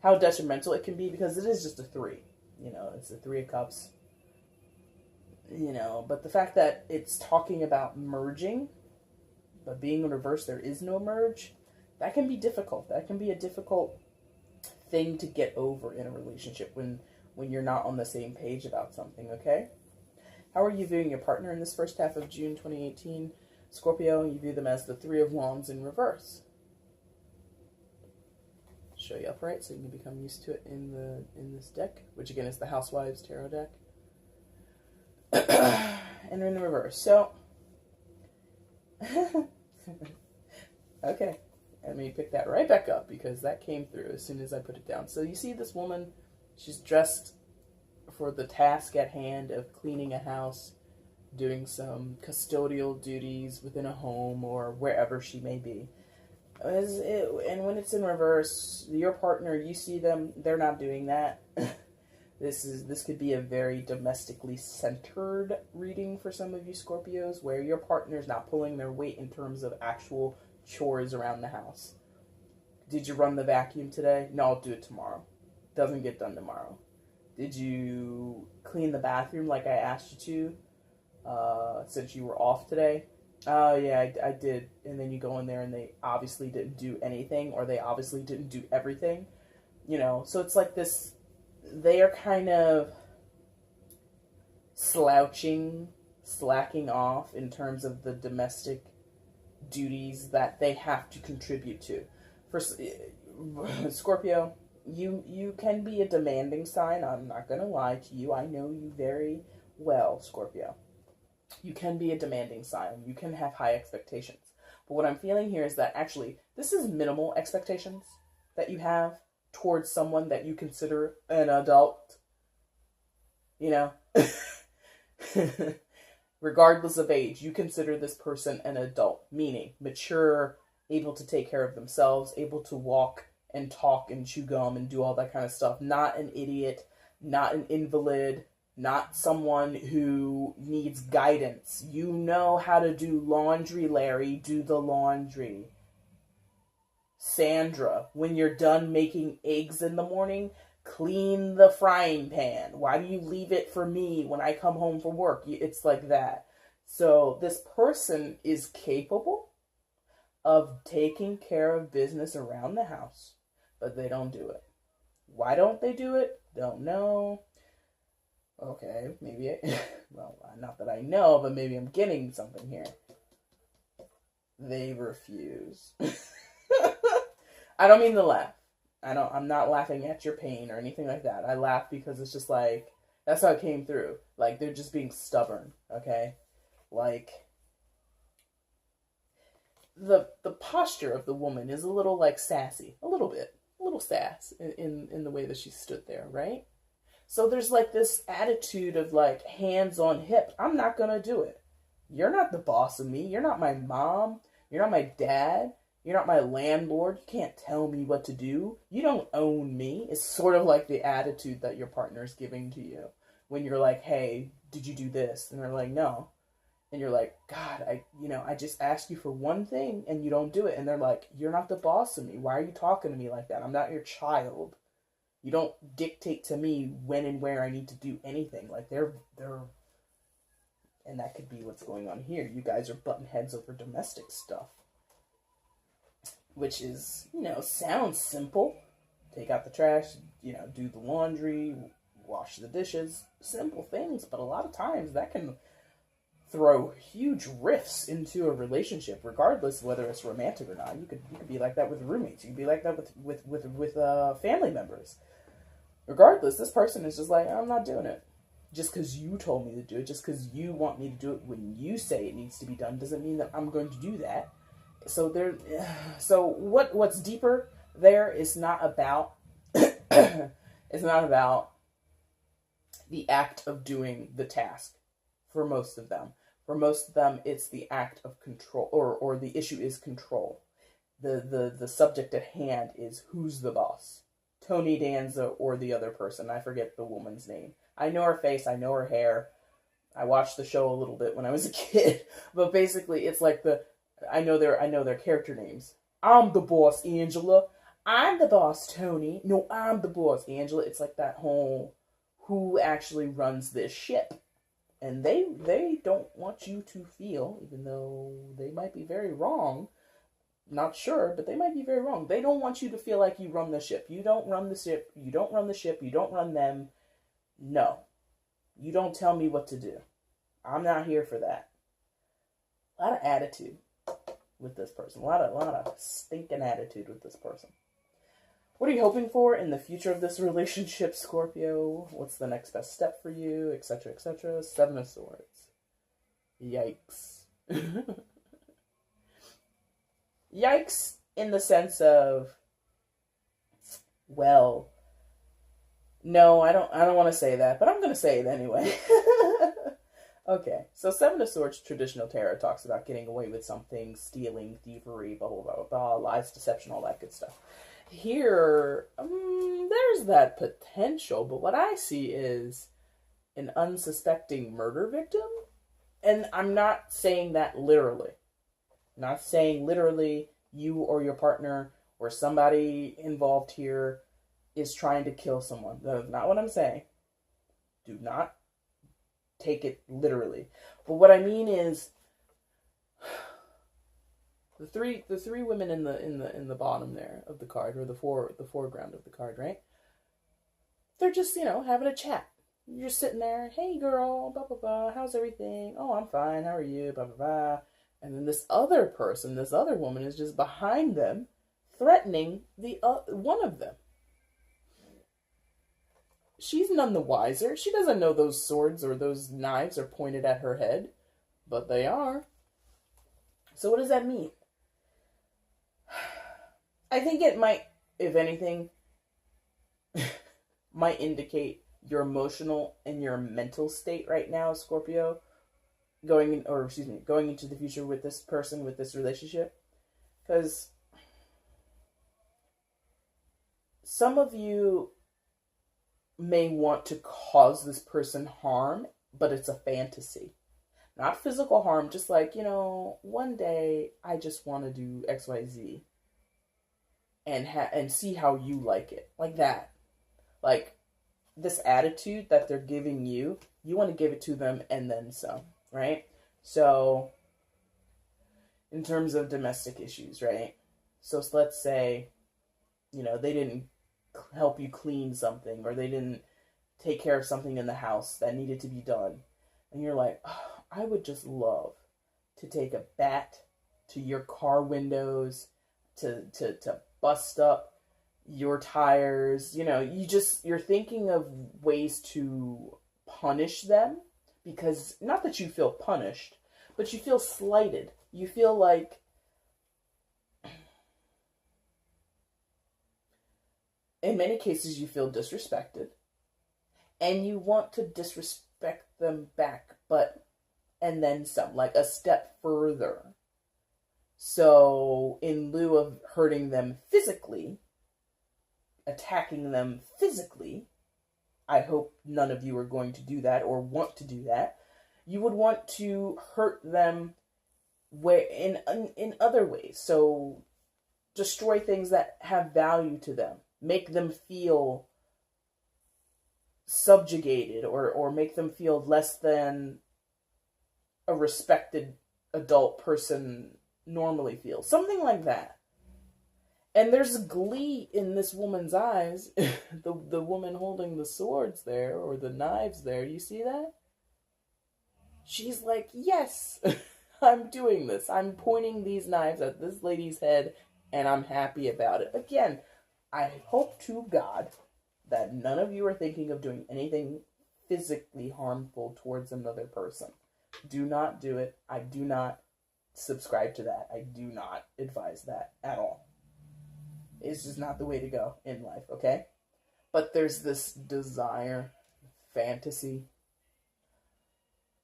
how detrimental it can be, because it is just a 3. It's a 3 of Cups. But the fact that it's talking about merging, but being in reverse, there is no merge, that can be difficult. That can be a difficult thing to get over in a relationship when you're not on the same page about something, okay? How are you viewing your partner in this first half of June 2018? Scorpio, you view them as the 3 of Wands in reverse. Show you upright so you can become used to it in this deck, which again is the Housewives Tarot deck. And in the reverse. So, okay. Let me pick that right back up because that came through as soon as I put it down. So you see this woman, she's dressed for the task at hand of cleaning a house, doing some custodial duties within a home or wherever she may be. And when it's in reverse, your partner, you see them, they're not doing that. This could be a very domestically centered reading for some of you Scorpios, where your partner's not pulling their weight in terms of actual chores around the house. Did you run the vacuum today? No, I'll do it tomorrow. Doesn't get done tomorrow. Did you clean the bathroom like I asked you to, since you were off today? Oh, yeah, I did. And then you go in there and they obviously didn't do anything, or they obviously didn't do everything. So it's like this, they are kind of slacking off in terms of the domestic duties that they have to contribute to. For Scorpio, you can be a demanding sign. I'm not going to lie to you. I know you very well, Scorpio. You can be a demanding sign. You can have high expectations. But what I'm feeling here is that actually this is minimal expectations that you have towards someone that you consider an adult. Regardless of age, you consider this person an adult, meaning mature, able to take care of themselves, able to walk and talk and chew gum and do all that kind of stuff. Not an idiot, not an invalid, not someone who needs guidance. You know how to do laundry, Larry. Do the laundry. Sandra, when you're done making eggs in the morning, clean the frying pan. Why do you leave it for me when I come home from work? It's like that. So this person is capable of taking care of business around the house, but they don't do it. Why don't they do it? Don't know. Okay, maybe, well, not that I know, but maybe I'm getting something here. They refuse. I don't mean to laugh. I'm not laughing at your pain or anything like that. I laugh because it's just like, that's how it came through. Like, they're just being stubborn, okay? Like, the posture of the woman is a little, like, sassy. A little bit. A little sass in the way that she stood there, right? So there's, like, this attitude of, like, hands on hip. I'm not gonna do it. You're not the boss of me. You're not my mom. You're not my dad. You're not my landlord. You can't tell me what to do. You don't own me. It's sort of like the attitude that your partner's giving to you. When you're like, hey, did you do this? And they're like, no. And you're like, God, I just asked you for one thing and you don't do it. And they're like, you're not the boss of me. Why are you talking to me like that? I'm not your child. You don't dictate to me when and where I need to do anything. Like, they're, and that could be what's going on here. You guys are butting heads over domestic stuff. Which is, sounds simple. Take out the trash, do the laundry, wash the dishes. Simple things, but a lot of times that can throw huge rifts into a relationship, regardless of whether it's romantic or not. You could be like that with roommates. You could be like that with family members. Regardless, this person is just like, I'm not doing it. Just because you told me to do it, just because you want me to do it when you say it needs to be done, doesn't mean that I'm going to do that. So what's deeper there is not about It's not about the act of doing the task for most of them. For most of them, it's the act of control, or the issue is control. The subject at hand is who's the boss. Tony Danza or the other person. I forget the woman's name. I know her face, I know her hair. I watched the show a little bit when I was a kid. But basically it's like I know their character names. I'm the boss, Angela. I'm the boss, Tony. No, I'm the boss, Angela. It's like that whole who actually runs this ship. And they don't want you to feel, even though they might be very wrong, not sure, but they might be very wrong. They don't want you to feel like you run the ship. You don't run the ship. You don't run the ship. You don't run them. No. You don't tell me what to do. I'm not here for that. A lot of attitude with this person. A lot of stinking attitude with this person. What are you hoping for in the future of this relationship, Scorpio? What's the next best step for you, etc., etc.? Seven of Swords. Yikes. Yikes in the sense of, well, no, I don't want to say that, but I'm going to say it anyway. Okay, so Seven of Swords, traditional tarot, talks about getting away with something, stealing, thievery, blah, blah, blah, blah, blah, lies, deception, all that good stuff. Here, there's that potential, but what I see is an unsuspecting murder victim, and I'm not saying that literally. I'm not saying literally you or your partner or somebody involved here is trying to kill someone. That's not what I'm saying. Do not take it literally. But what I mean is the three women in the bottom there of the card, or the foreground of the card, right? They're just, having a chat. You're just sitting there, hey girl, blah blah blah, how's everything? Oh, I'm fine, how are you? Blah blah blah. And then this other person, this other woman is just behind them, threatening the one of them. She's none the wiser. She doesn't know those swords or those knives are pointed at her head, but they are. So what does that mean? I think it might, if anything, might indicate your emotional and your mental state right now, Scorpio, going into the future with this person, with this relationship. Because some of you may want to cause this person harm, but it's a fantasy. Not physical harm, just like, one day I just want to do XYZ and see how you like it. Like that. Like this attitude that they're giving you, you want to give it to them and then some, right? So in terms of domestic issues, right? So let's say, they didn't help you clean something, or they didn't take care of something in the house that needed to be done. And you're like, oh, I would just love to take a bat to your car windows, to bust up your tires. You're thinking of ways to punish them, because not that you feel punished, but you feel slighted. You feel like in many cases you feel disrespected, and you want to disrespect them back, and then some, like a step further. So in lieu of hurting them physically, attacking them physically, I hope none of you are going to do that or want to do that. You would want to hurt them in other ways. So destroy things that have value to them. Make them feel subjugated, or make them feel less than a respected adult person normally feels. Something like that. And there's glee in this woman's eyes. the woman holding the swords there, or the knives there. You see that? She's like, yes, I'm doing this. I'm pointing these knives at this lady's head, and I'm happy about it. Again, I hope to God that none of you are thinking of doing anything physically harmful towards another person. Do not do it. I do not subscribe to that. I do not advise that at all. It's just not the way to go in life, okay? But there's this desire, fantasy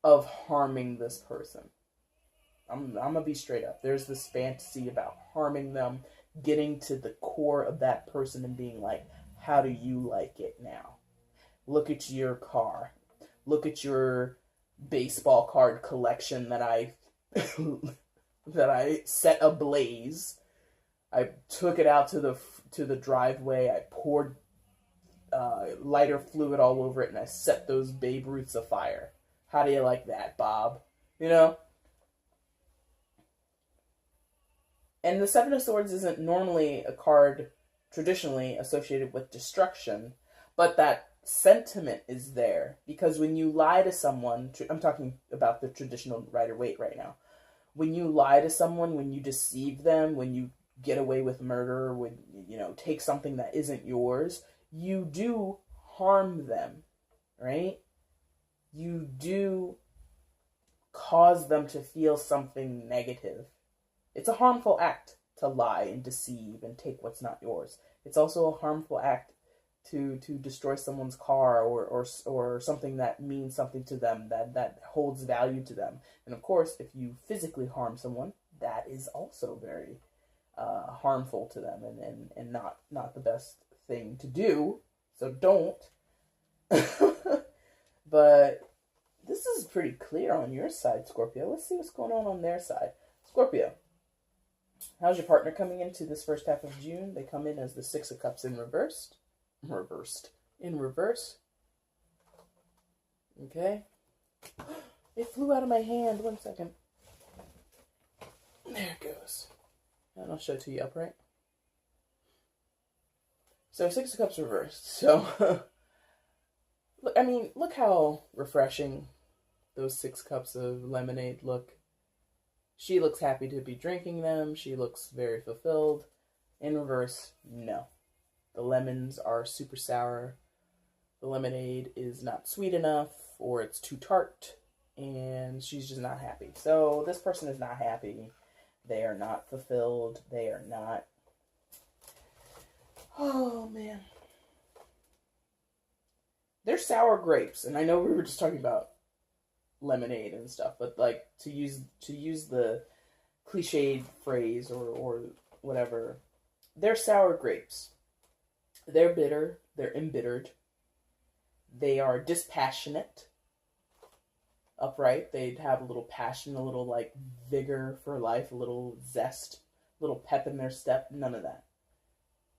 of harming this person. I'm going to be straight up. There's this fantasy about harming them, getting to the core of that person and being like, how do you like it now? Look at your car. Look at your baseball card collection that I that I set ablaze. I took it out to the driveway. I poured lighter fluid all over it, and I set those Babe Ruths afire. How do you like that, Bob? You know? And the Seven of Swords isn't normally a card traditionally associated with destruction, but that sentiment is there. Because when you lie to someone, I'm talking about the traditional Rider-Waite right now. When you lie to someone, when you deceive them, when you get away with murder, when take something that isn't yours, you do harm them, right? You do cause them to feel something negative. It's a harmful act to lie and deceive and take what's not yours. It's also a harmful act to destroy someone's car or something that means something to them, that holds value to them. And of course, if you physically harm someone, that is also very harmful to them and not the best thing to do. So don't. But this is pretty clear on your side, Scorpio. Let's see what's going on their side. Scorpio, how's your partner coming into this first half of June? They come in as the Six of Cups in reverse. Okay. It flew out of my hand. 1 second. There it goes. And I'll show it to you upright. So Six of Cups reversed. So, look how refreshing those 6 cups of lemonade look. She looks happy to be drinking them. She looks very fulfilled. In reverse, no. The lemons are super sour. The lemonade is not sweet enough, or it's too tart, and she's just not happy. So this person is not happy. They are not fulfilled. They are not... Oh, man. They're sour grapes, and I know we were just talking about lemonade and stuff, but like to use the cliched phrase or whatever, they're sour grapes. They're bitter. They're embittered. They are dispassionate. Upright. They'd have a little passion, a little like vigor for life, a little zest, a little pep in their step. None of that.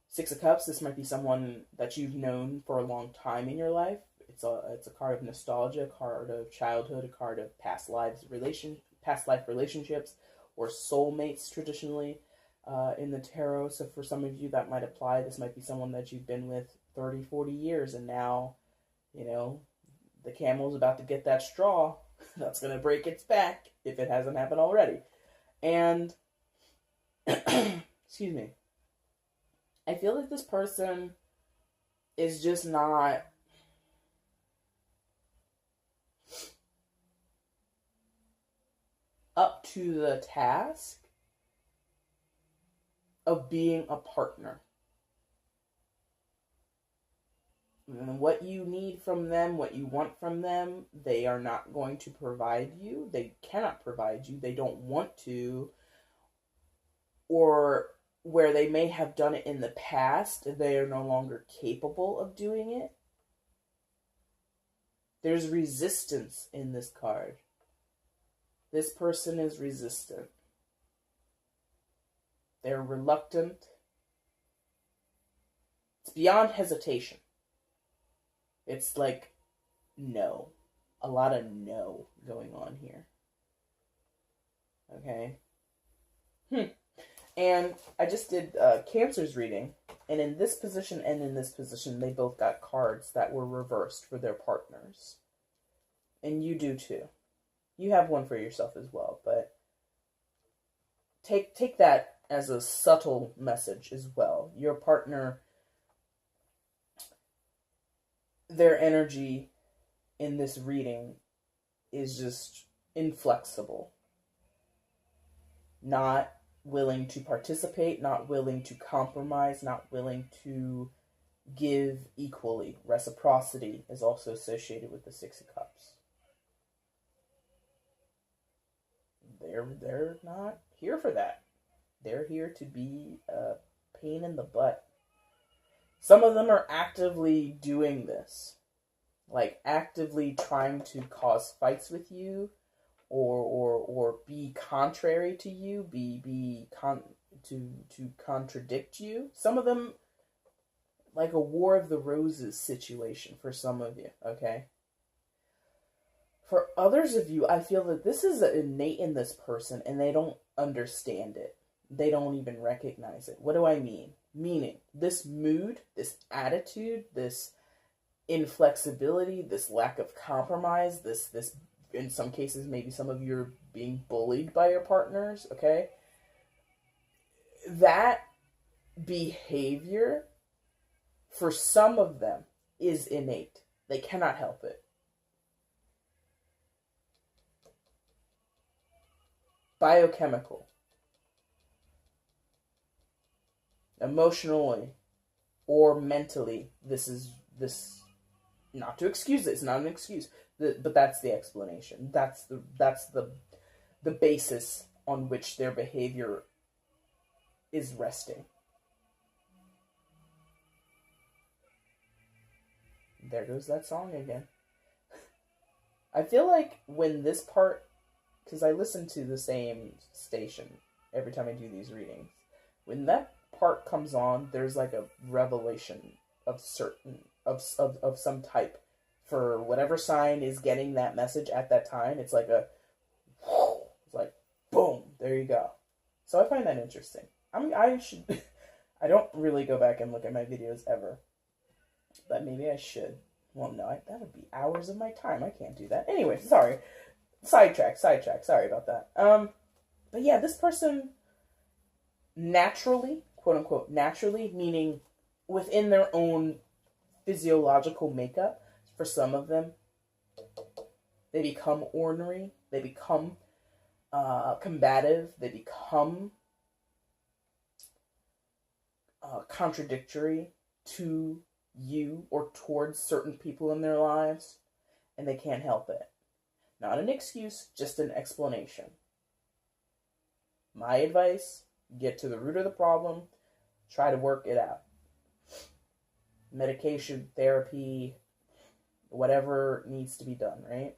Six of Cups. This might be someone that you've known for a long time in your life. It's a card of nostalgia, a card of childhood, a card of past life relationships, or soulmates traditionally in the tarot. So for some of you that might apply. This might be someone that you've been with 30, 40 years, and now, the camel's about to get that straw that's going to break its back if it hasn't happened already. And, excuse me, I feel that this person is just not up to the task of being a partner. And what you need from them, what you want from them, they are not going to provide you. They cannot provide you. They don't want to. Or where they may have done it in the past, they are no longer capable of doing it. There's resistance in this card. This person is resistant. They're reluctant. It's beyond hesitation. It's like no. A lot of no going on here. Okay? And I just did Cancer's reading. And in this position and in this position, they both got cards that were reversed for their partners. And you do too. You have one for yourself as well. But take that as a subtle message as well. Your partner, their energy in this reading is just inflexible. Not willing to participate, not willing to compromise, not willing to give equally. Reciprocity is also associated with the Six of Cups. They're not here for that. They're here to be a pain in the butt. Some of them are actively doing this. Like, actively trying to cause fights with you, or be contrary to you, to contradict you. Some of them, like a War of the Roses situation for some of you, okay? For others of you, I feel that this is innate in this person and they don't understand it. They don't even recognize it. What do I mean? Meaning, this mood, this attitude, this inflexibility, this lack of compromise, this in some cases, maybe some of you are being bullied by your partners, okay? That behavior, for some of them, is innate. They cannot help it. Biochemical. Emotionally or mentally, this, not to excuse it, it's not an excuse, but that's the explanation. That's the basis on which their behavior is resting. There goes that song again. I feel like when this part, because I listen to the same station every time I do these readings, when that part comes on, there's like a revelation of some type for whatever sign is getting that message at that time. It's like it's like boom, there you go. So I find that interesting. I don't really go back and look at my videos ever, but maybe I should. Well, no, that would be hours of my time. I can't do that. Anyway, sorry. Sidetrack. Sorry about that. But yeah, this person naturally, quote unquote, naturally, meaning within their own physiological makeup, for some of them, they become ornery, they become combative, they become contradictory to you or towards certain people in their lives, and they can't help it. Not an excuse, just an explanation. My advice, get to the root of the problem, try to work it out. Medication, therapy, whatever needs to be done, right?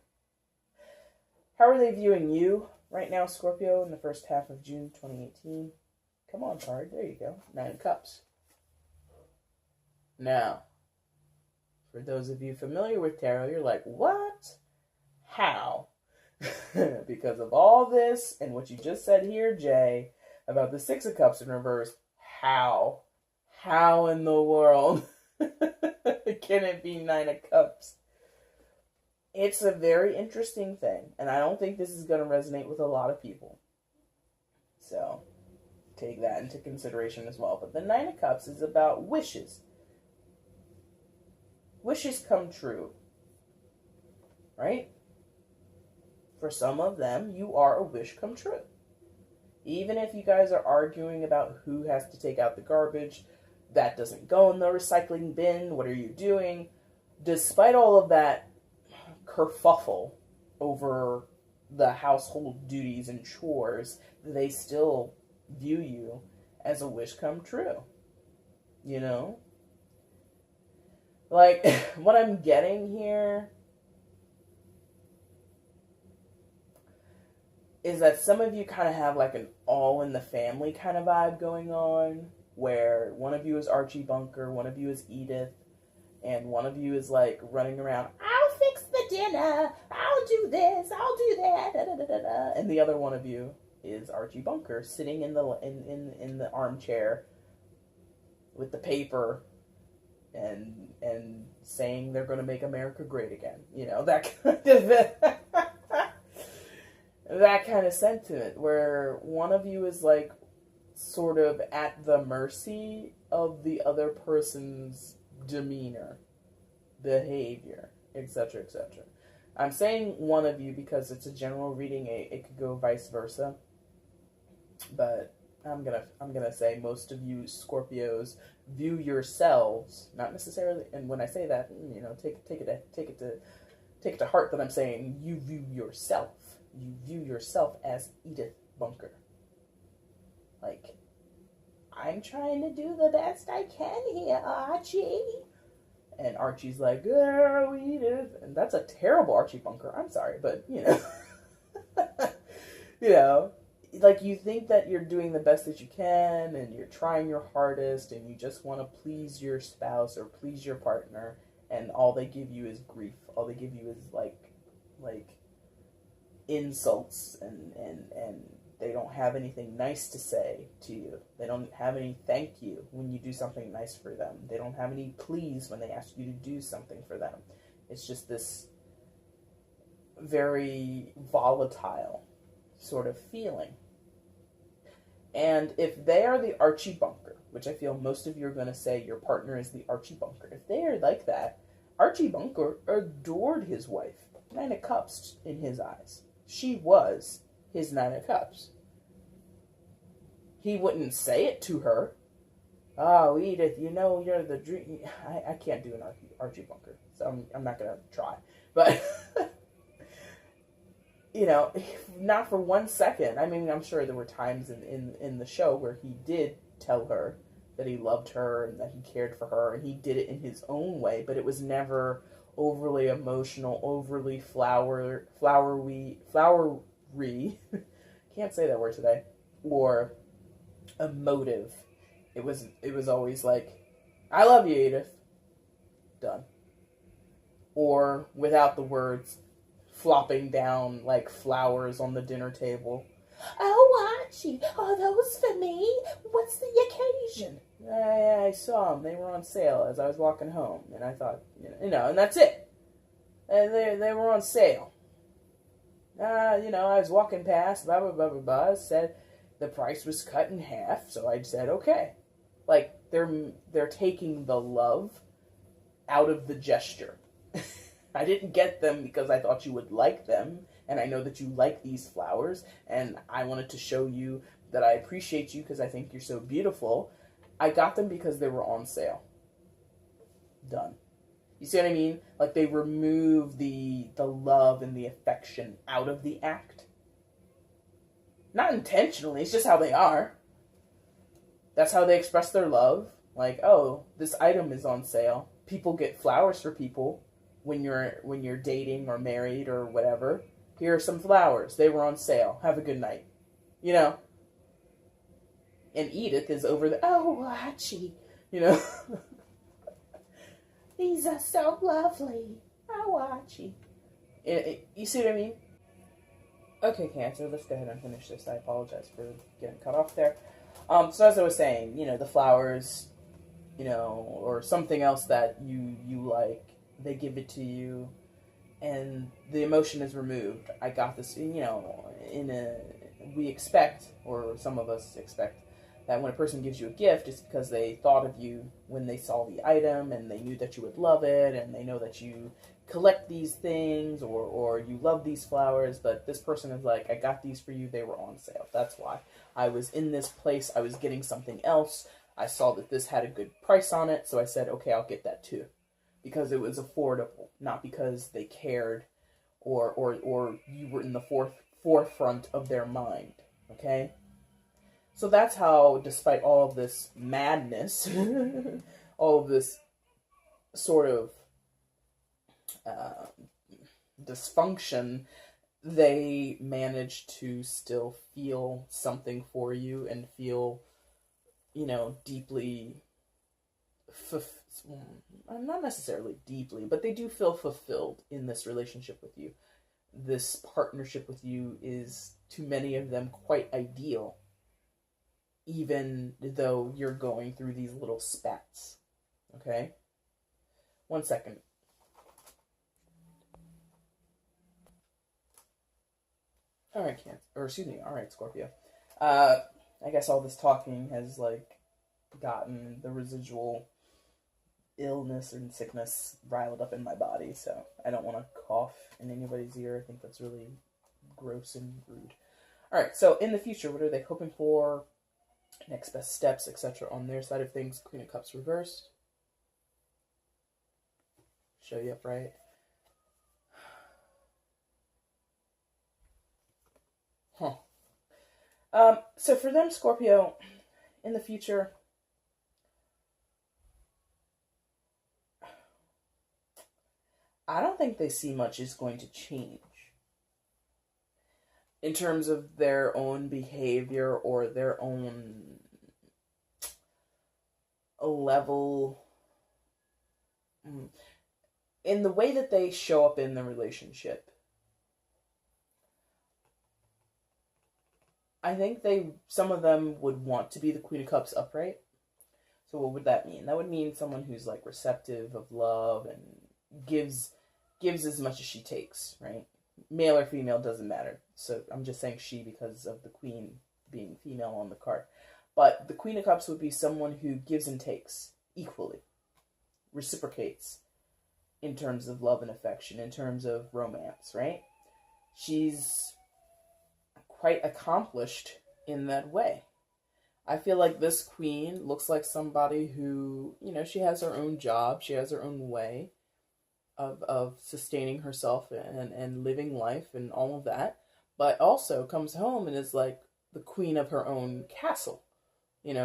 How are they viewing you right now, Scorpio, in the first half of June 2018? Come on, card. There you go. 9 of Cups. Now, for those of you familiar with tarot, you're like, what? How? Because of all this and what you just said here, Jay, about the 6 of Cups in reverse, how? How in the world can it be 9 of Cups? It's a very interesting thing, and I don't think this is going to resonate with a lot of people. So, take that into consideration as well. But the 9 of Cups is about wishes. Wishes come true. Right? For some of them, you are a wish come true. Even if you guys are arguing about who has to take out the garbage, that doesn't go in the recycling bin, what are you doing? Despite all of that kerfuffle over the household duties and chores, they still view you as a wish come true. You know? Like, what I'm getting here is that some of you kind of have like an all in the family kind of vibe going on, where one of you is Archie Bunker, one of you is Edith, and one of you is like running around, I'll fix the dinner, I'll do this, I'll do that, da, da, da, da, da. And the other one of you is Archie Bunker, sitting in the armchair with the paper and saying they're going to make America great again. You know, that kind of that kind of sentiment, where one of you is like sort of at the mercy of the other person's demeanor, behavior, etc., etc. I'm saying one of you because it's a general reading. It could go vice versa. But I'm gonna say most of you Scorpios view yourselves, not necessarily, and when I say that, take it to heart that I'm saying you view yourself as Edith Bunker. Like, I'm trying to do the best I can here, Archie. And Archie's like, oh, Edith. And that's a terrible Archie Bunker. I'm sorry, but, like, you think that you're doing the best that you can, and you're trying your hardest, and you just want to please your spouse or please your partner, and all they give you is grief. All they give you is, like insults, and they don't have anything nice to say to you. They don't have any thank you when you do something nice for them. They don't have any please when they ask you to do something for them. It's just this very volatile sort of feeling. And if they are the Archie Bunker, which I feel most of you are going to say your partner is the Archie Bunker, if they are like that, Archie Bunker adored his wife. 9 of Cups in his eyes. She was his 9 of Cups. He wouldn't say it to her. Oh, Edith, you're the dream. I can't do an Archie Bunker, so I'm not going to try. But, not for 1 second. I mean, I'm sure there were times in the show where he did tell her that he loved her and that he cared for her, and he did it in his own way, but it was never overly emotional, overly flowery, can't say that word today, or emotive. It was always like, I love you, Edith. Done. Or without the words, flopping down like flowers on the dinner table. Oh, Archie, are those for me? What's the occasion? I saw them. They were on sale as I was walking home, and I thought, and that's it. And they were on sale. I was walking past, blah, blah, blah, blah, blah, said the price was cut in half, so I said, okay. Like, they're taking the love out of the gesture. I didn't get them because I thought you would like them, and I know that you like these flowers, and I wanted to show you that I appreciate you because I think you're so beautiful. I got them because they were on sale. Done. You see what I mean? Like, they remove the love and the affection out of the act. Not intentionally, it's just how they are. That's how they express their love. Like, oh, this item is on sale. People get flowers for people when you're dating or married or whatever. Here are some flowers. They were on sale. Have a good night. And Edith is over the, oh, Archie. These are so lovely. Oh, Archie. You see what I mean? Okay, Cancer, let's go ahead and finish this. I apologize for getting cut off there. So as I was saying, the flowers, or something else that you like, they give it to you, and the emotion is removed. I got this, we expect, or some of us expect, that when a person gives you a gift, it's because they thought of you when they saw the item, and they knew that you would love it, and they know that you collect these things, or you love these flowers, but this person is like, I got these for you, they were on sale. That's why. I was in this place, I was getting something else, I saw that this had a good price on it, so I said, okay, I'll get that too. Because it was affordable, not because they cared, or you were in the forefront of their mind, okay? So that's how, despite all of this madness, all of this sort of dysfunction, they managed to still feel something for you and feel, deeply, not necessarily deeply, but they do feel fulfilled in this relationship with you. This partnership with you is, to many of them, quite ideal, even though you're going through these little spats. Okay? 1 second. Alright, alright, Scorpio. I guess all this talking has, gotten the residual illness and sickness riled up in my body, so I don't want to cough in anybody's ear. I think that's really gross and rude. Alright, so in the future, what are they hoping for? next best steps, etc. on their side of things. Queen of Cups reversed. Show you upright. So for them, Scorpio, in the future, I don't think they see much is going to change in terms of their own behavior or their own level, in the way that they show up in the relationship. I think some of them would want to be the Queen of Cups upright. So what would that mean? That would mean someone who's like receptive of love and gives as much as she takes, right? Male or female doesn't matter. So I'm just saying she because of the Queen being female on the card. But the Queen of Cups would be someone who gives and takes equally, reciprocates in terms of love and affection, in terms of romance, right? She's quite accomplished in that way. I feel like this queen looks like somebody who, she has her own job, she has her own way of sustaining herself and living life and all of that, but also comes home and is like the queen of her own castle.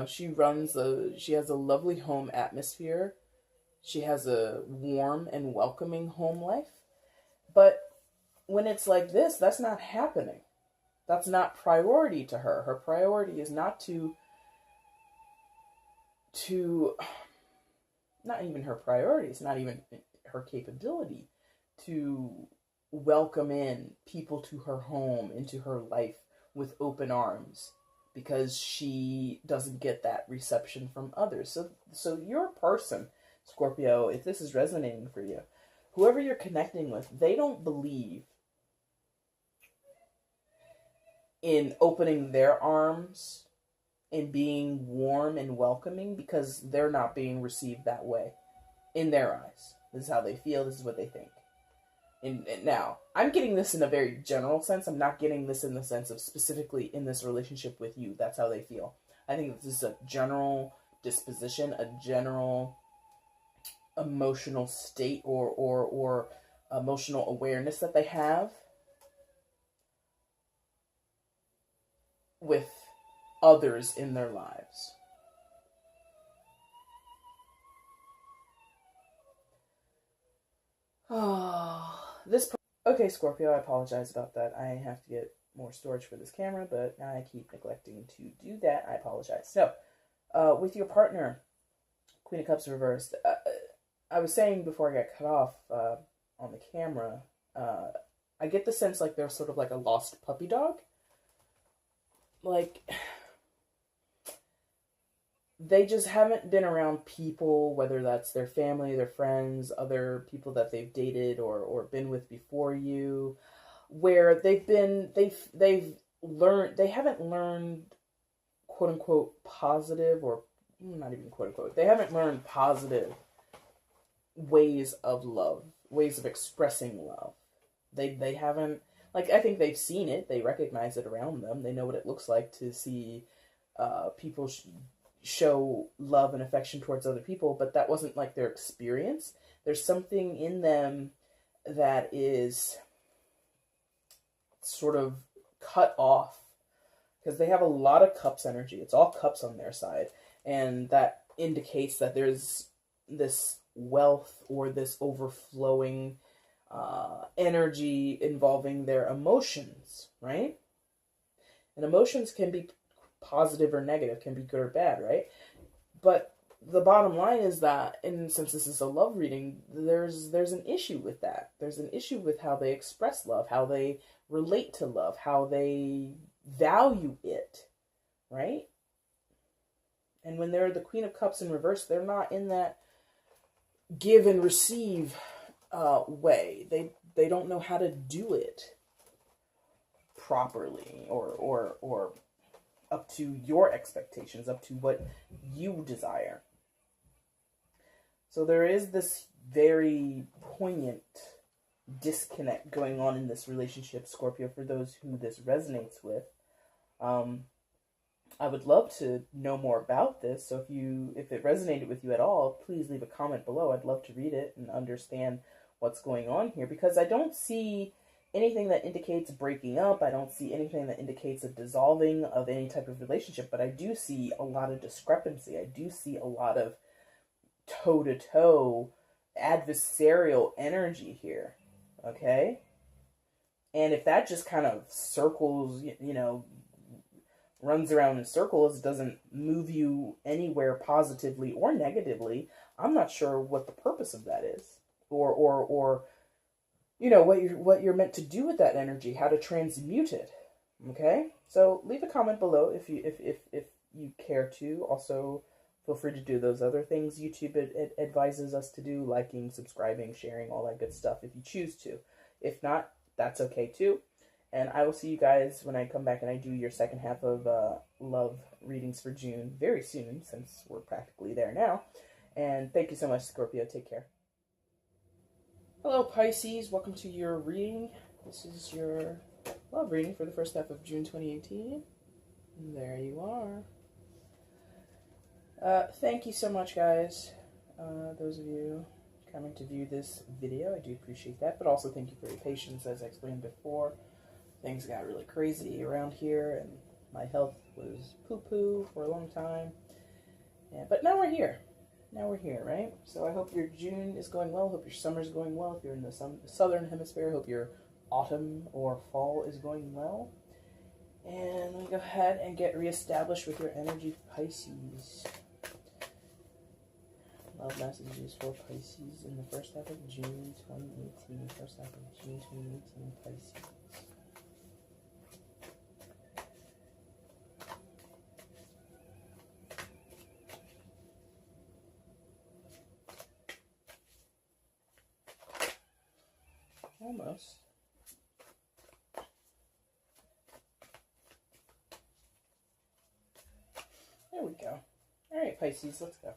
She has a lovely home atmosphere. She has a warm and welcoming home life. But when it's like this, that's not happening. That's not priority to her. Her priority is not to not even her priority. It's not even her capability to welcome in people to her home, into her life with open arms, because she doesn't get that reception from others. So your person, Scorpio, if this is resonating for you, whoever you're connecting with, they don't believe in opening their arms and being warm and welcoming because they're not being received that way in their eyes. This is how they feel. This is what they think. And now, I'm getting this in a very general sense. I'm not getting this in the sense of specifically in this relationship with you. That's how they feel. I think this is a general disposition, a general emotional state or emotional awareness that they have with others in their lives. Okay, Scorpio, I apologize about that. I have to get more storage for this camera, but I keep neglecting to do that. I apologize. So, with your partner, Queen of Cups reversed, I was saying before I got cut off on the camera, I get the sense like they're sort of like a lost puppy dog. Like, they just haven't been around people, whether that's their family, their friends, other people that they've dated or been with before you, where they haven't learned quote unquote positive, or not even quote unquote, they haven't learned positive ways of love, ways of expressing love. They haven't, like, I think they've seen it, they recognize it around them, they know what it looks like to see people show love and affection towards other people, but that wasn't like their experience. There's something in them that is sort of cut off because they have a lot of cups energy. It's all cups on their side, and that indicates that there's this wealth or this overflowing energy involving their emotions, right? And emotions can be positive or negative, can be good or bad, right? But the bottom line is that, and since this is a love reading, there's an issue with that. There's an issue with how they express love, how they relate to love, how they value it, right? And when they're the Queen of Cups in reverse, they're not in that give and receive way. They don't know how to do it properly or up to your expectations, up to what you desire. So there is this very poignant disconnect going on in this relationship, Scorpio, for those who this resonates with. I would love to know more about this. So if it resonated with you at all, please leave a comment below. I'd love to read it and understand what's going on here, because I don't see anything that indicates breaking up. I don't see anything that indicates a dissolving of any type of relationship, but I do see a lot of discrepancy. I do see a lot of toe-to-toe adversarial energy here. Okay? And if that just kind of circles, runs around in circles, doesn't move you anywhere positively or negatively, I'm not sure what the purpose of that is, or what you're meant to do with that energy, how to transmute it. Okay, so leave a comment below if you care to. Also, feel free to do those other things YouTube advises us to do, liking, subscribing, sharing, all that good stuff if you choose to. If not, that's okay too. And I will see you guys when I come back and I do your second half of love readings for June very soon, since we're practically there now. And thank you so much, Scorpio. Take care. Hello, Pisces. Welcome to your reading. This is your love reading for the first half of June 2018. And there you are. Thank you so much, guys. Those of you coming to view this video, I do appreciate that. But also thank you for your patience. As I explained before, things got really crazy around here, and my health was poo-poo for a long time. But now we're here. Now we're here, right? So I hope your June is going well. Hope your summer is going well. If you're in the southern hemisphere, hope your autumn or fall is going well. And let me go ahead and get reestablished with your energy, Pisces. Love messages for Pisces in the first half of June 2018. First half of June 2018, Pisces. Almost. There we go. All right, Pisces, let's go.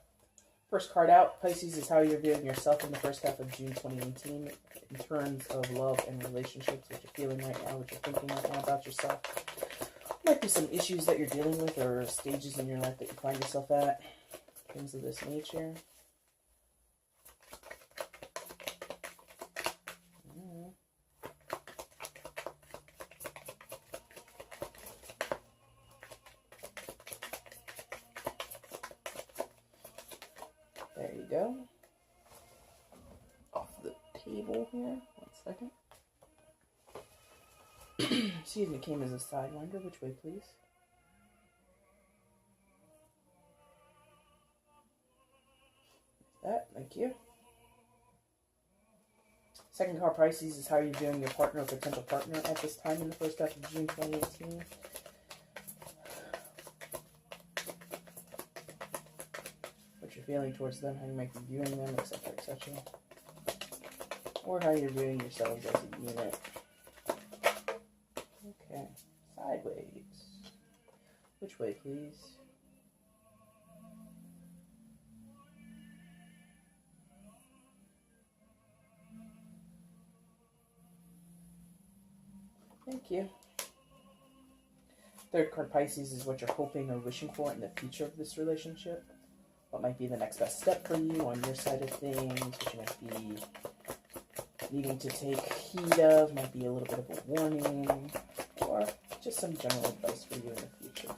First card out, Pisces, is how you're viewing yourself in the first half of June 2018 in terms of love and relationships, what you're feeling right now, what you're thinking right now about yourself. Might be some issues that you're dealing with or stages in your life that you find yourself at, things of this nature. There you go. Off the table here. 1 second. Excuse me, came as a sidewinder. Which way, please? That, thank you. Second card, Pisces, is how you're viewing your partner or potential partner at this time in the first half of June 2018. Feeling towards them, how you might be viewing them, etc., etc. Or how you're viewing yourselves as a unit. Okay, sideways. Which way, please? Thank you. Third card, Pisces, is what you're hoping or wishing for in the future of this relationship. What might be the next best step for you on your side of things, what you might be needing to take heed of, might be a little bit of a warning, or just some general advice for you in the future.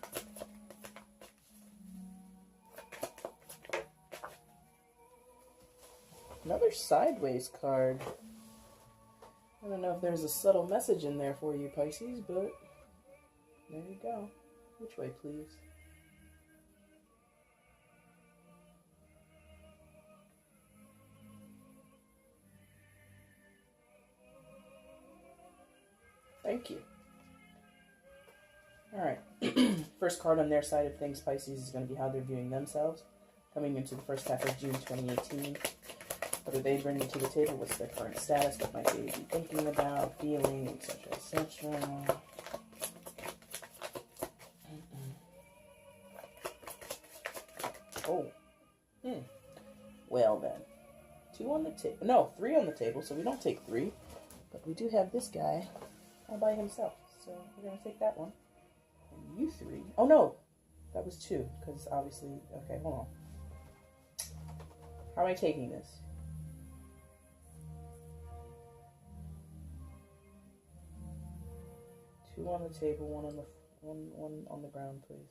Another sideways card. I don't know if there's a subtle message in there for you, Pisces, but there you go. Which way, please? Thank you. All right. First card on their side of things, Pisces, is going to be how they're viewing themselves coming into the first half of June 2018. What are they bringing to the table? What's their current status? What might they be thinking about, feeling, etc., etc. Oh. Well then. 2 on the table. No, 3 on the table, so we don't take 3. But we do have this guy all by himself. So we're going to take that one. And you 3. Oh no. That was 2, because obviously, okay, hold on. How am I taking this? Two on the table, one on the ground, please.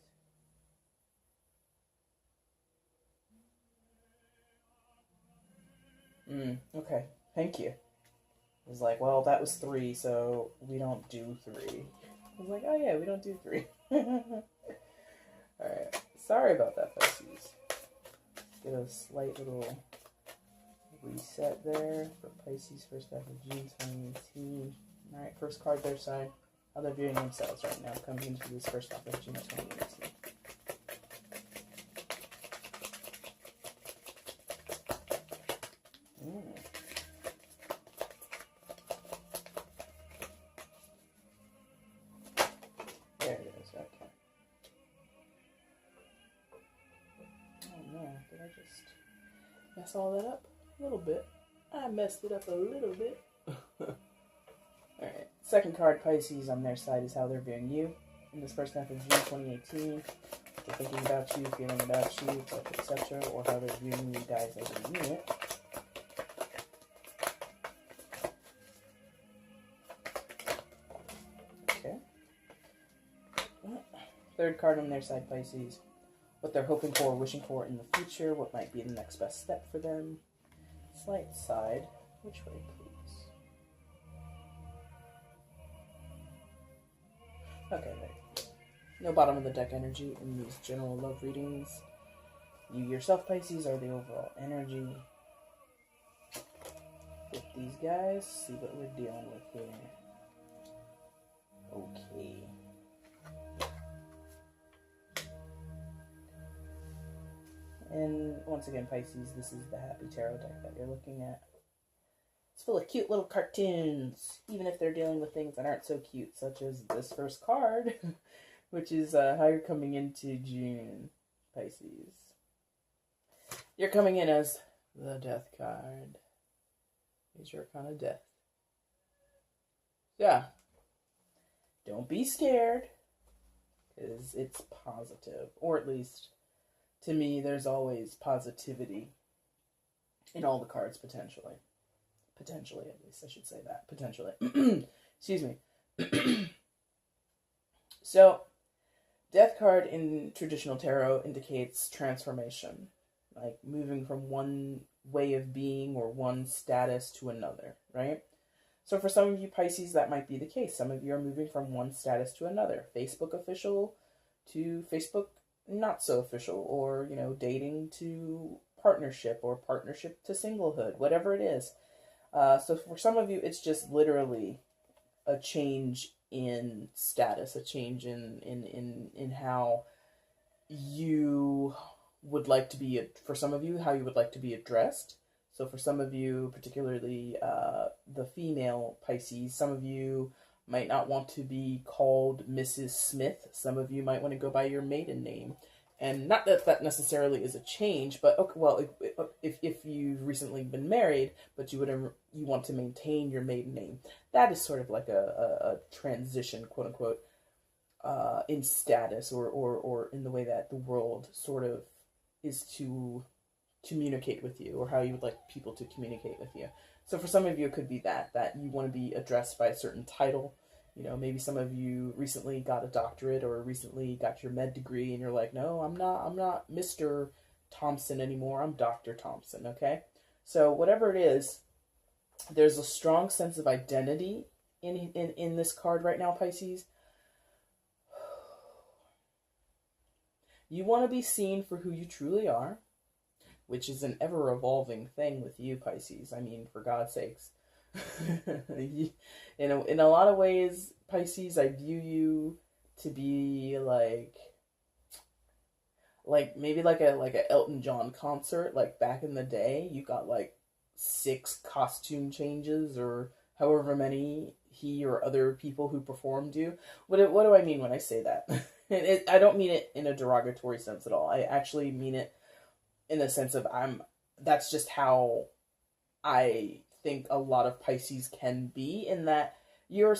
Okay, thank you. I was like, well, that was 3, so we don't do 3. I was like, oh yeah, we don't do 3. Alright, sorry about that, Pisces. Get a slight little reset there for Pisces first half of June 2018. Alright, first card their side. How they're viewing themselves right now, coming into this first half of June 2018. There it is, okay. Oh no, did I just mess all that up? A little bit. I messed it up a little bit. Alright, second card, Pisces, on their side is how they're viewing you in this first half of June 2018. They're thinking about you, feeling about you, etc., or how they're viewing you guys as a unit. Okay. Third card on their side, Pisces. What they're hoping for, wishing for in the future, what might be the next best step for them. Slight side. Which way, please? Okay, there. No bottom of the deck energy in these general love readings. You yourself, Pisces, are the overall energy. With these guys, see what we're dealing with here. Okay. And once again, Pisces, this is the Happy Tarot deck that you're looking at. It's full of cute little cartoons, even if they're dealing with things that aren't so cute, such as this first card, which is how you're coming into June, Pisces. You're coming in as the Death card. Here's your kind of death. Yeah. Don't be scared, because it's positive, or at least, to me, there's always positivity in all the cards, potentially. Potentially, at least, I should say that. Potentially. Excuse me. So, Death card in traditional tarot indicates transformation. Like, moving from one way of being or one status to another, right? So for some of you Pisces, that might be the case. Some of you are moving from one status to another. Facebook official to Facebook not so official, or, you know, dating to partnership, or partnership to singlehood, whatever it is. So for some of you, it's just literally a change in status, a change in how you would like to be, for some of you, how you would like to be addressed. So for some of you, particularly the female Pisces, some of you might not want to be called Mrs. Smith. Some of you might want to go by your maiden name. And not that that necessarily is a change, but okay, well, if you've recently been married, but you want to maintain your maiden name, that is sort of like a transition, quote unquote, in status, or in the way that the world sort of is to communicate with you, or how you would like people to communicate with you. So for some of you, it could be that you want to be addressed by a certain title. You know, maybe some of you recently got a doctorate or recently got your med degree, and you're like, no, I'm not Mr. Thompson anymore. I'm Dr. Thompson, okay? So whatever it is, there's a strong sense of identity in this card right now, Pisces. You want to be seen for who you truly are, which is an ever-evolving thing with you, Pisces. I mean, for God's sakes. In a lot of ways, Pisces, I view you to be like maybe like a Elton John concert. Like back in the day, you got like 6 costume changes, or however many he or other people who performed do. What do I mean when I say that? I don't mean it in a derogatory sense at all. I actually mean it in the sense of that's just how I think a lot of Pisces can be, in that you're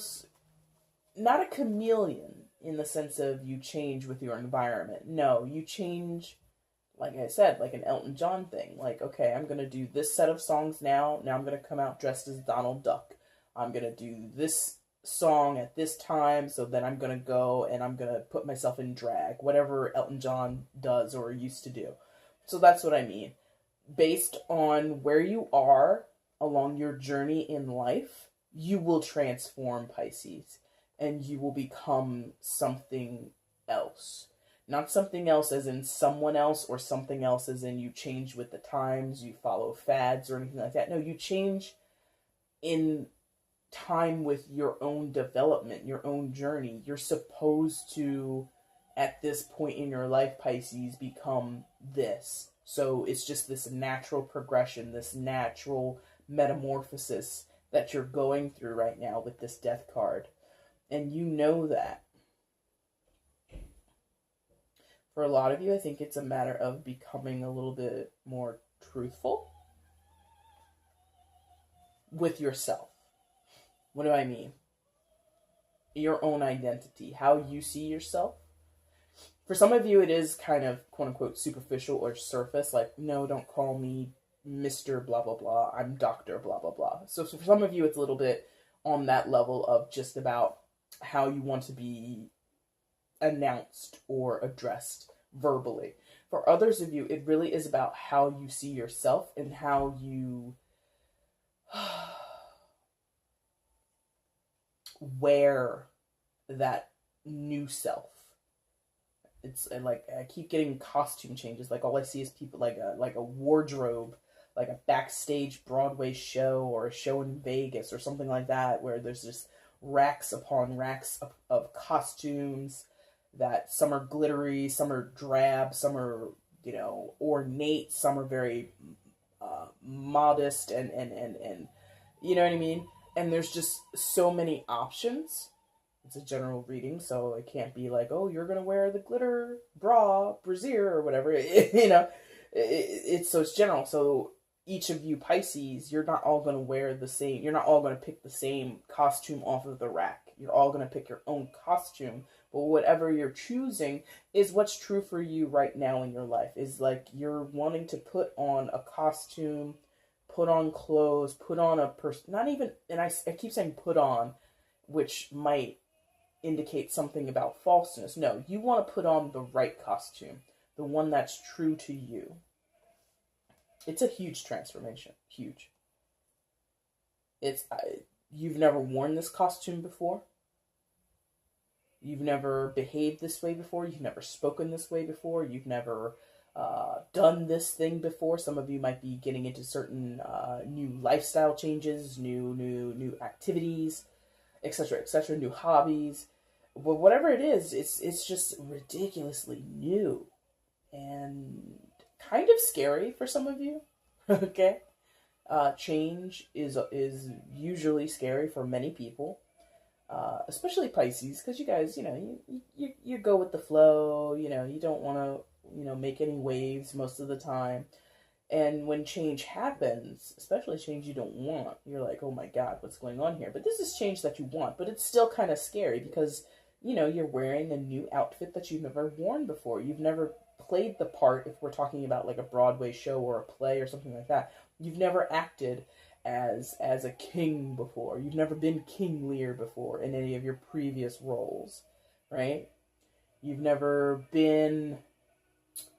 not a chameleon, in the sense of you change with your environment. No, you change, like I said, like an Elton John thing. Like, okay, I'm going to do this set of songs now. Now I'm going to come out dressed as Donald Duck. I'm going to do this song at this time, so then I'm going to go and I'm going to put myself in drag. Whatever Elton John does or used to do. So that's what I mean. Based on where you are along your journey in life, you will transform, Pisces, and you will become something else. Not something else as in someone else, or something else as in you change with the times, you follow fads or anything like that. No, you change in time with your own development, your own journey. You're supposed to, at this point in your life, Pisces, become this. So it's just this natural progression, this natural metamorphosis that you're going through right now with this death card. And you know that. For a lot of you, I think it's a matter of becoming a little bit more truthful with yourself. What do I mean? Your own identity, how you see yourself. For some of you, it is kind of, quote unquote, superficial or surface, like, no, don't call me Mr. blah, blah, blah, I'm Dr. blah, blah, blah. So for some of you, it's a little bit on that level of just about how you want to be announced or addressed verbally. For others of you, it really is about how you see yourself and how you wear that new self. It's like, I keep getting costume changes. Like, all I see is people like a wardrobe, like a backstage Broadway show or a show in Vegas or something like that, where there's just racks upon racks of costumes that some are glittery, some are drab, some are, ornate, some are very modest and you know what I mean? And there's just so many options. It's a general reading, so it can't be like, oh, you're going to wear the glitter bra, brassiere, or whatever. It's general. So each of you Pisces, you're not all going to wear the same. You're not all going to pick the same costume off of the rack. You're all going to pick your own costume. But whatever you're choosing is what's true for you right now in your life. Is like you're wanting to put on a costume, put on clothes, put on a person. Not even, and I keep saying put on, which might indicate something about falseness. No, you want to put on the right costume, the one that's true to you. It's a huge transformation. Huge. You've never worn this costume before. You've never behaved this way before. You've never spoken this way before. You've never done this thing before. Some of you might be getting into certain new lifestyle changes, new activities, etc., new hobbies. But whatever it is, it's just ridiculously new and kind of scary for some of you. Okay, change is usually scary for many people, especially Pisces, because you guys, you go with the flow. You don't want to make any waves most of the time. And when change happens, especially change you don't want, you're like, oh my God, what's going on here? But this is change that you want, but it's still kind of scary because, you're wearing a new outfit that you've never worn before. You've never played the part, if we're talking about like a Broadway show or a play or something like that. You've never acted as a king before. You've never been King Lear before in any of your previous roles, right? You've never been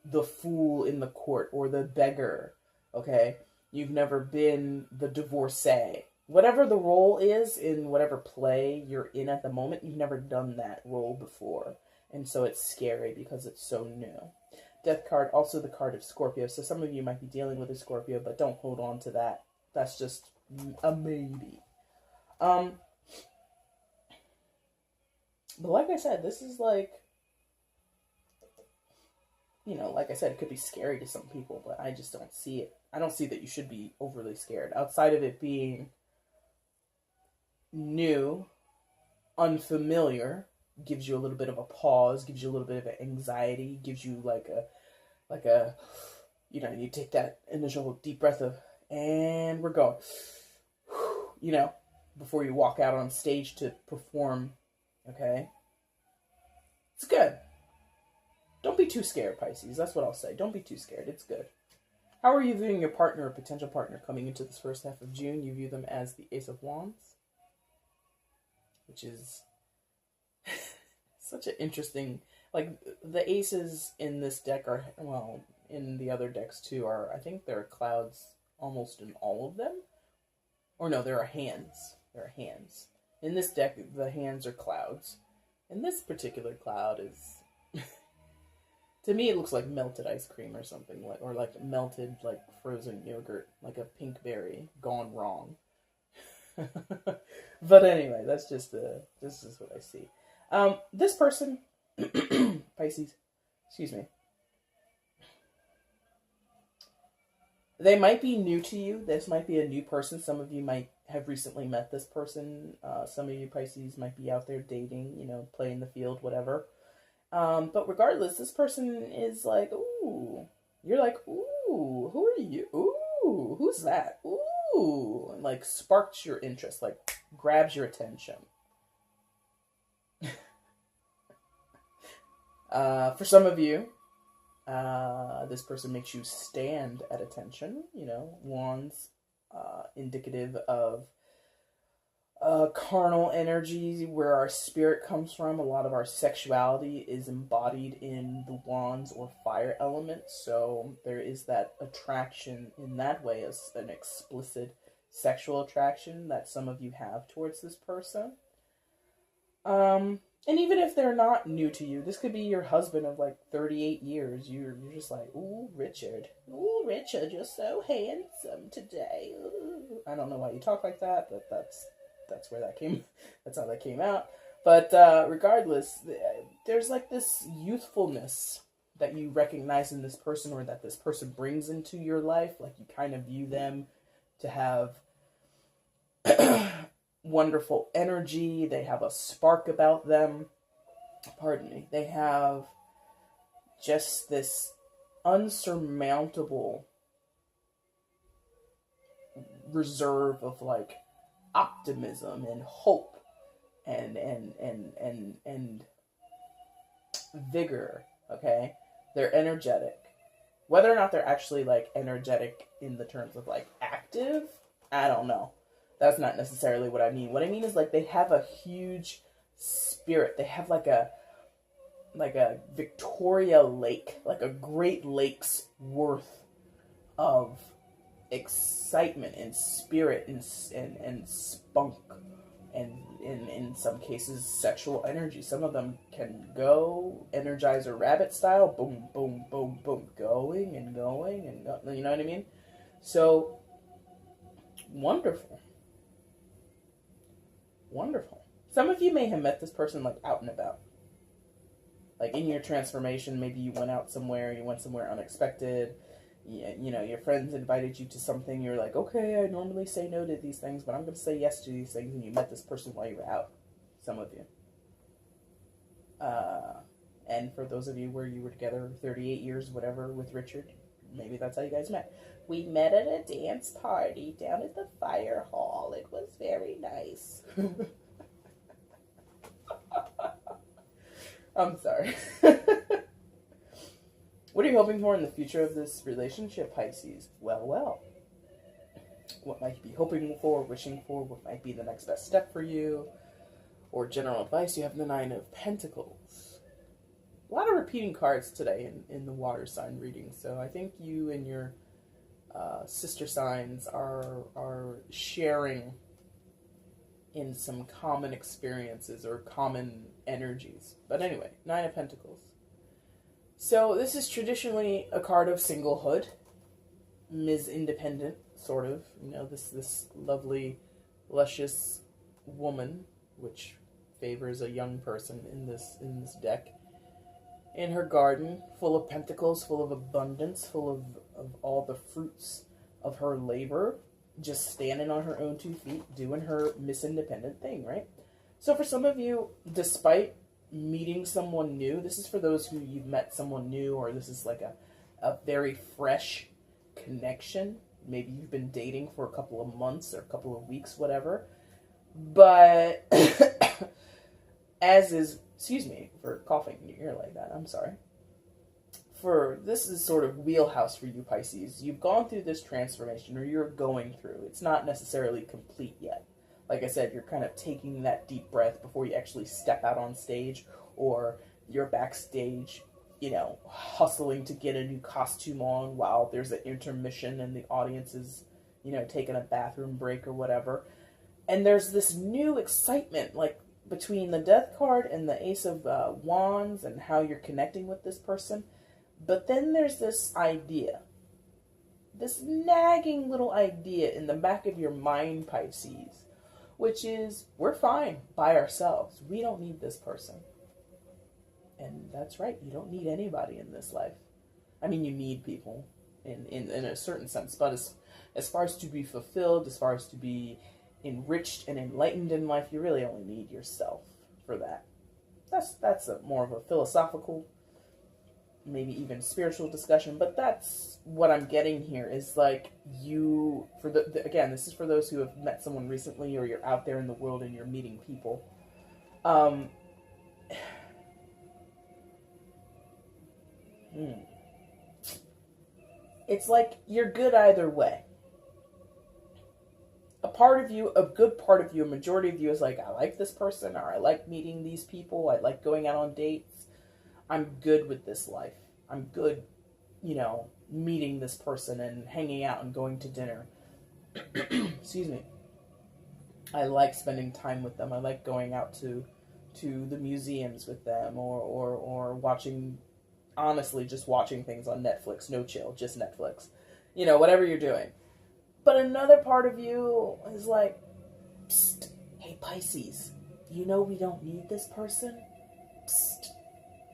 the fool in the court or the beggar, okay? You've never been the divorcee. Whatever the role is in whatever play you're in at the moment, you've never done that role before. And so it's scary because it's so new. Death card, also the card of Scorpio. So some of you might be dealing with a Scorpio, but don't hold on to that. That's just a maybe. But like I said, this is like, like I said, it could be scary to some people, but I just don't see it. I don't see that you should be overly scared. Outside of it being new, unfamiliar, gives you a little bit of a pause, gives you a little bit of anxiety, gives you like a, you take that initial deep breath of, and we're going, before you walk out on stage to perform, okay? It's good. Don't be too scared, Pisces. That's what I'll say. Don't be too scared. It's good. How are you viewing your partner or potential partner coming into this first half of June? You view them as the Ace of Wands, which is such an interesting, like, the aces in this deck are, well, in the other decks too, are, I think there are clouds almost in all of them. Or no, there are hands. There are hands. In this deck, the hands are clouds. And this particular cloud is, to me, it looks like melted ice cream or something, like, or like melted, like, frozen yogurt, like a pink berry gone wrong. But anyway, that's just this is what I see. This person, Pisces, excuse me, they might be new to you. This might be a new person. Some of you might have recently met this person. Some of you Pisces might be out there dating, you know, playing the field, whatever. But regardless, this person is like, ooh. You're like, ooh, who are you? Ooh, who's that? Ooh. And like sparks your interest, like grabs your attention. For some of you, this person makes you stand at attention. You know, wands, indicative of carnal energy, where our spirit comes from. A lot of our sexuality is embodied in the wands or fire element, so there is that attraction in that way, as an explicit sexual attraction that some of you have towards this person. And even if they're not new to you, this could be your husband of like 38 years. You're just like, ooh, Richard, you're so handsome today. Ooh. I don't know why you talk like that, but that's where that came. That's how that came out. But regardless, there's like this youthfulness that you recognize in this person, or that this person brings into your life. Like you kind of view them to have wonderful energy. They have a spark about them. Pardon me. They have just this unsurmountable reserve of like optimism and hope and vigor. Okay, they're energetic. Whether or not they're actually like energetic in the terms of like active, I don't know. That's not necessarily what I mean. What I mean is like they have a huge spirit. They have like a Victoria Lake, like a Great Lakes worth of excitement and spirit and spunk, and in some cases sexual energy. Some of them can go Energizer Rabbit style, boom, boom, boom, boom, going and going and go, you know what I mean? So wonderful. Wonderful. Some of you may have met this person like out and about. Like in your transformation, maybe you went out somewhere, you went somewhere unexpected. You know, your friends invited you to something. You're like, okay, I normally say no to these things, but I'm going to say yes to these things. And you met this person while you were out. Some of you. And for those of you where you were together 38 years, whatever, with Richard, maybe that's how you guys met. We met at a dance party down at the fire hall. It was very nice. I'm sorry. What are you hoping for in the future of this relationship, Pisces? Well. What might you be hoping for, wishing for? What might be the next best step for you? Or general advice? You have the Nine of Pentacles. A lot of repeating cards today in the water sign reading. So I think you and your sister signs are sharing in some common experiences or common energies. But anyway, Nine of Pentacles. So this is traditionally a card of singlehood, Ms. Independent, sort of. You know, this lovely, luscious woman, which favors a young person in this deck, in her garden, full of pentacles, full of abundance, full of all the fruits of her labor, just standing on her own 2 feet, doing her Miss Independent thing, right? So for some of you, despite meeting someone new, this is for those who you've met someone new, or this is like a very fresh connection. Maybe you've been dating for a couple of months or a couple of weeks, whatever. But as is, excuse me for coughing in your ear like that, I'm sorry. This is sort of wheelhouse for you, Pisces. You've gone through this transformation, or you're going through. It's not necessarily complete yet. Like I said, you're kind of taking that deep breath before you actually step out on stage, or you're backstage, hustling to get a new costume on while there's an intermission and the audience is, taking a bathroom break or whatever. And there's this new excitement, like between the Death card and the Ace of Wands and how you're connecting with this person. But then there's this idea, this nagging little idea in the back of your mind, Pisces, which is, we're fine by ourselves. We don't need this person. And that's right, you don't need anybody in this life. I mean, you need people in a certain sense, but as far as to be fulfilled, as far as to be enriched and enlightened in life, you really only need yourself for that. That's more of a philosophical, maybe even spiritual discussion, but that's what I'm getting here is like again, this is for those who have met someone recently, or you're out there in the world and you're meeting people. It's like you're good either way. A good part of you, a majority of you is like, I like this person, or I like meeting these people, I like going out on dates. I'm good with this life. I'm good, meeting this person and hanging out and going to dinner. Excuse me. I like spending time with them. I like going out to the museums with them, or watching, honestly, just watching things on Netflix. No chill, just Netflix. Whatever you're doing. But another part of you is like, psst, hey Pisces, we don't need this person? Psst.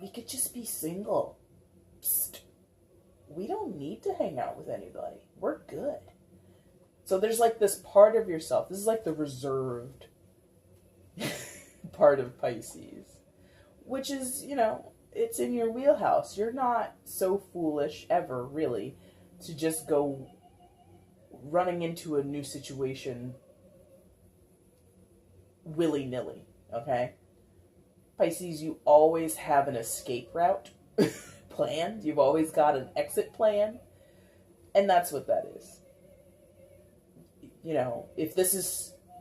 We could just be single. Psst. We don't need to hang out with anybody. We're good. So there's like this part of yourself. This is like the reserved part of Pisces. Which is, it's in your wheelhouse. You're not so foolish ever, really, to just go running into a new situation willy-nilly, okay? Pisces, you always have an escape route planned. You've always got an exit plan. And that's what that is.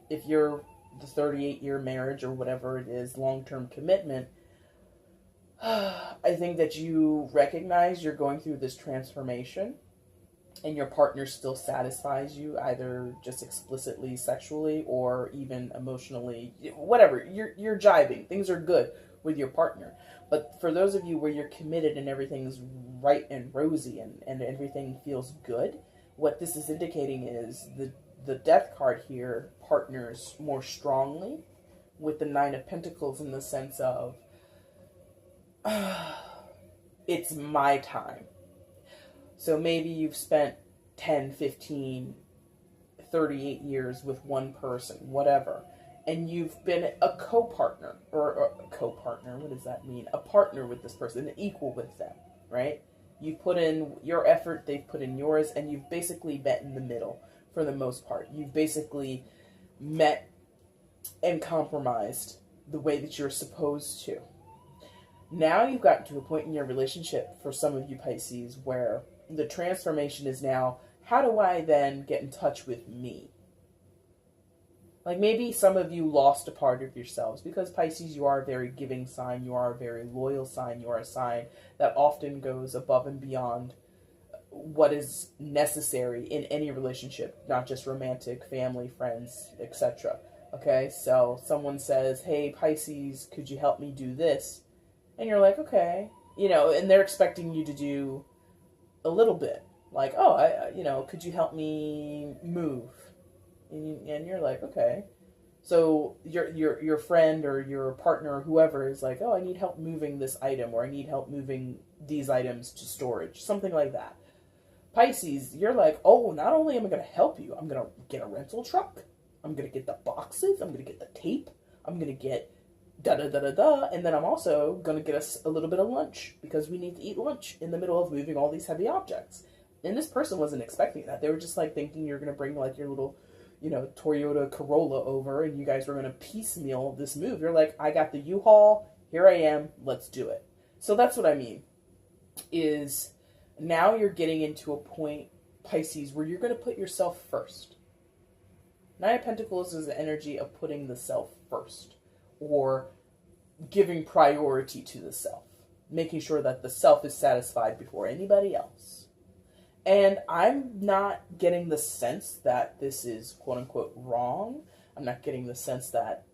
If you're the 38-year marriage or whatever it is, long-term commitment, I think that you recognize you're going through this transformation and your partner still satisfies you, either just explicitly sexually or even emotionally, whatever. You're jiving. Things are good with your partner. But for those of you where you're committed and everything's right and rosy and everything feels good, what this is indicating is the Death card here partners more strongly with the Nine of Pentacles in the sense of, it's my time. So maybe you've spent 10, 15, 38 years with one person, whatever, and you've been a co-partner, or a co-partner, what does that mean? A partner with this person, an equal with them, right? You've put in your effort, they've put in yours, and you've basically met in the middle for the most part. You've basically met and compromised the way that you're supposed to. Now you've gotten to a point in your relationship, for some of you Pisces, where the transformation is now, how do I then get in touch with me? Like maybe some of you lost a part of yourselves, because Pisces, you are a very giving sign, you are a very loyal sign, you are a sign that often goes above and beyond what is necessary in any relationship, not just romantic, family, friends, etc. Okay, so someone says, hey Pisces, could you help me do this? And you're like, okay, and they're expecting you to do a little bit, like, could you help me move? And you're like, okay. So your friend or your partner or whoever is like, oh, I need help moving this item, or I need help moving these items to storage, something like that. Pisces, you're like, oh, not only am I going to help you, I'm going to get a rental truck, I'm going to get the boxes, I'm going to get the tape, I'm going to get da-da-da-da-da, and then I'm also going to get us a little bit of lunch, because we need to eat lunch in the middle of moving all these heavy objects. And this person wasn't expecting that. They were just like thinking you're going to bring like your little, Toyota Corolla over and you guys were going to piecemeal this move. You're like, I got the U-Haul, here I am, let's do it. So that's what I mean, is now you're getting into a point, Pisces, where you're going to put yourself first. Nine of Pentacles is the energy of putting the self first, or giving priority to the self, making sure that the self is satisfied before anybody else. And I'm not getting the sense that this is quote unquote wrong. I'm not getting the sense that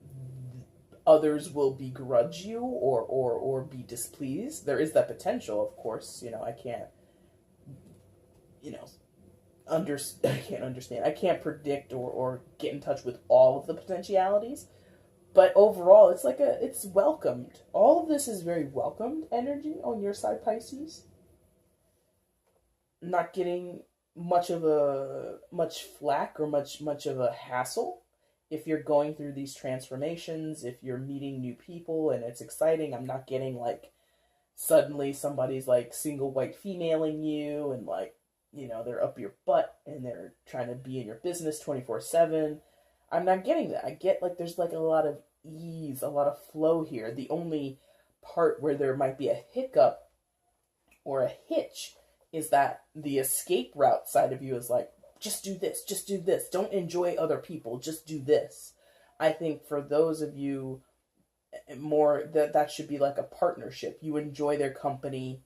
others will begrudge you or be displeased. There is that potential, of course. I can't, I can't understand. I can't predict or get in touch with all of the potentialities. But overall, it's welcomed. All of this is very welcomed energy on your side, Pisces. Not getting much flack or much of a hassle. If you're going through these transformations, if you're meeting new people and it's exciting, I'm not getting suddenly somebody's single white femaling you and they're up your butt and they're trying to be in your business 24/7. I'm not getting that. I get there's a lot of ease, a lot of flow here. The only part where there might be a hiccup or a hitch is that the escape route side of you is just do this. Don't enjoy other people, just do this. I think for those of you more, that should be like a partnership. You enjoy their company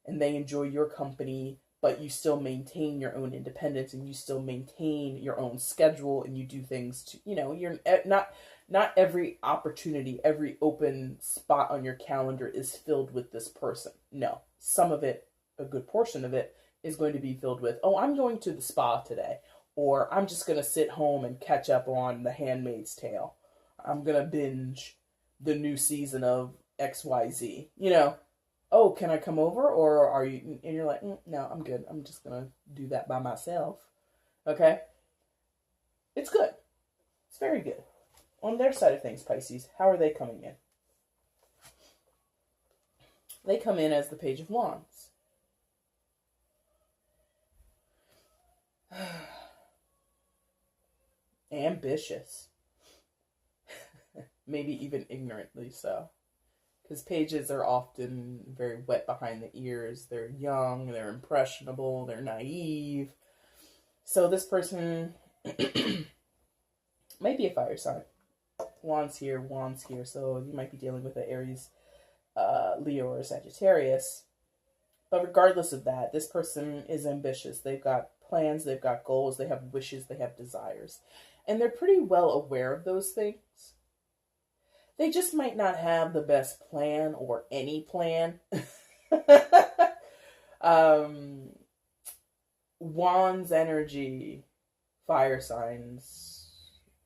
and they enjoy your company, but you still maintain your own independence and you still maintain your own schedule and you do things to, you're not every opportunity, every open spot on your calendar is filled with this person. No, some of it, a good portion of it, is going to be filled with, oh, I'm going to the spa today, or I'm just going to sit home and catch up on The Handmaid's Tale. I'm going to binge the new season of XYZ. Oh, can I come over? Or are you, and you're like, no, I'm good. I'm just going to do that by myself. Okay? It's good. It's very good. On their side of things, Pisces, how are they coming in? They come in as the Page of Wands. Ambitious. Maybe even ignorantly so. Because pages are often very wet behind the ears. They're young, they're impressionable, they're naive. So this person might be a fire sign. Wands here. So you might be dealing with an Aries, Leo, or Sagittarius. But regardless of that, this person is ambitious. They've got plans, they've got goals, they have wishes, they have desires. And they're pretty well aware of those things. They just might not have the best plan or any plan. Wands energy, fire signs,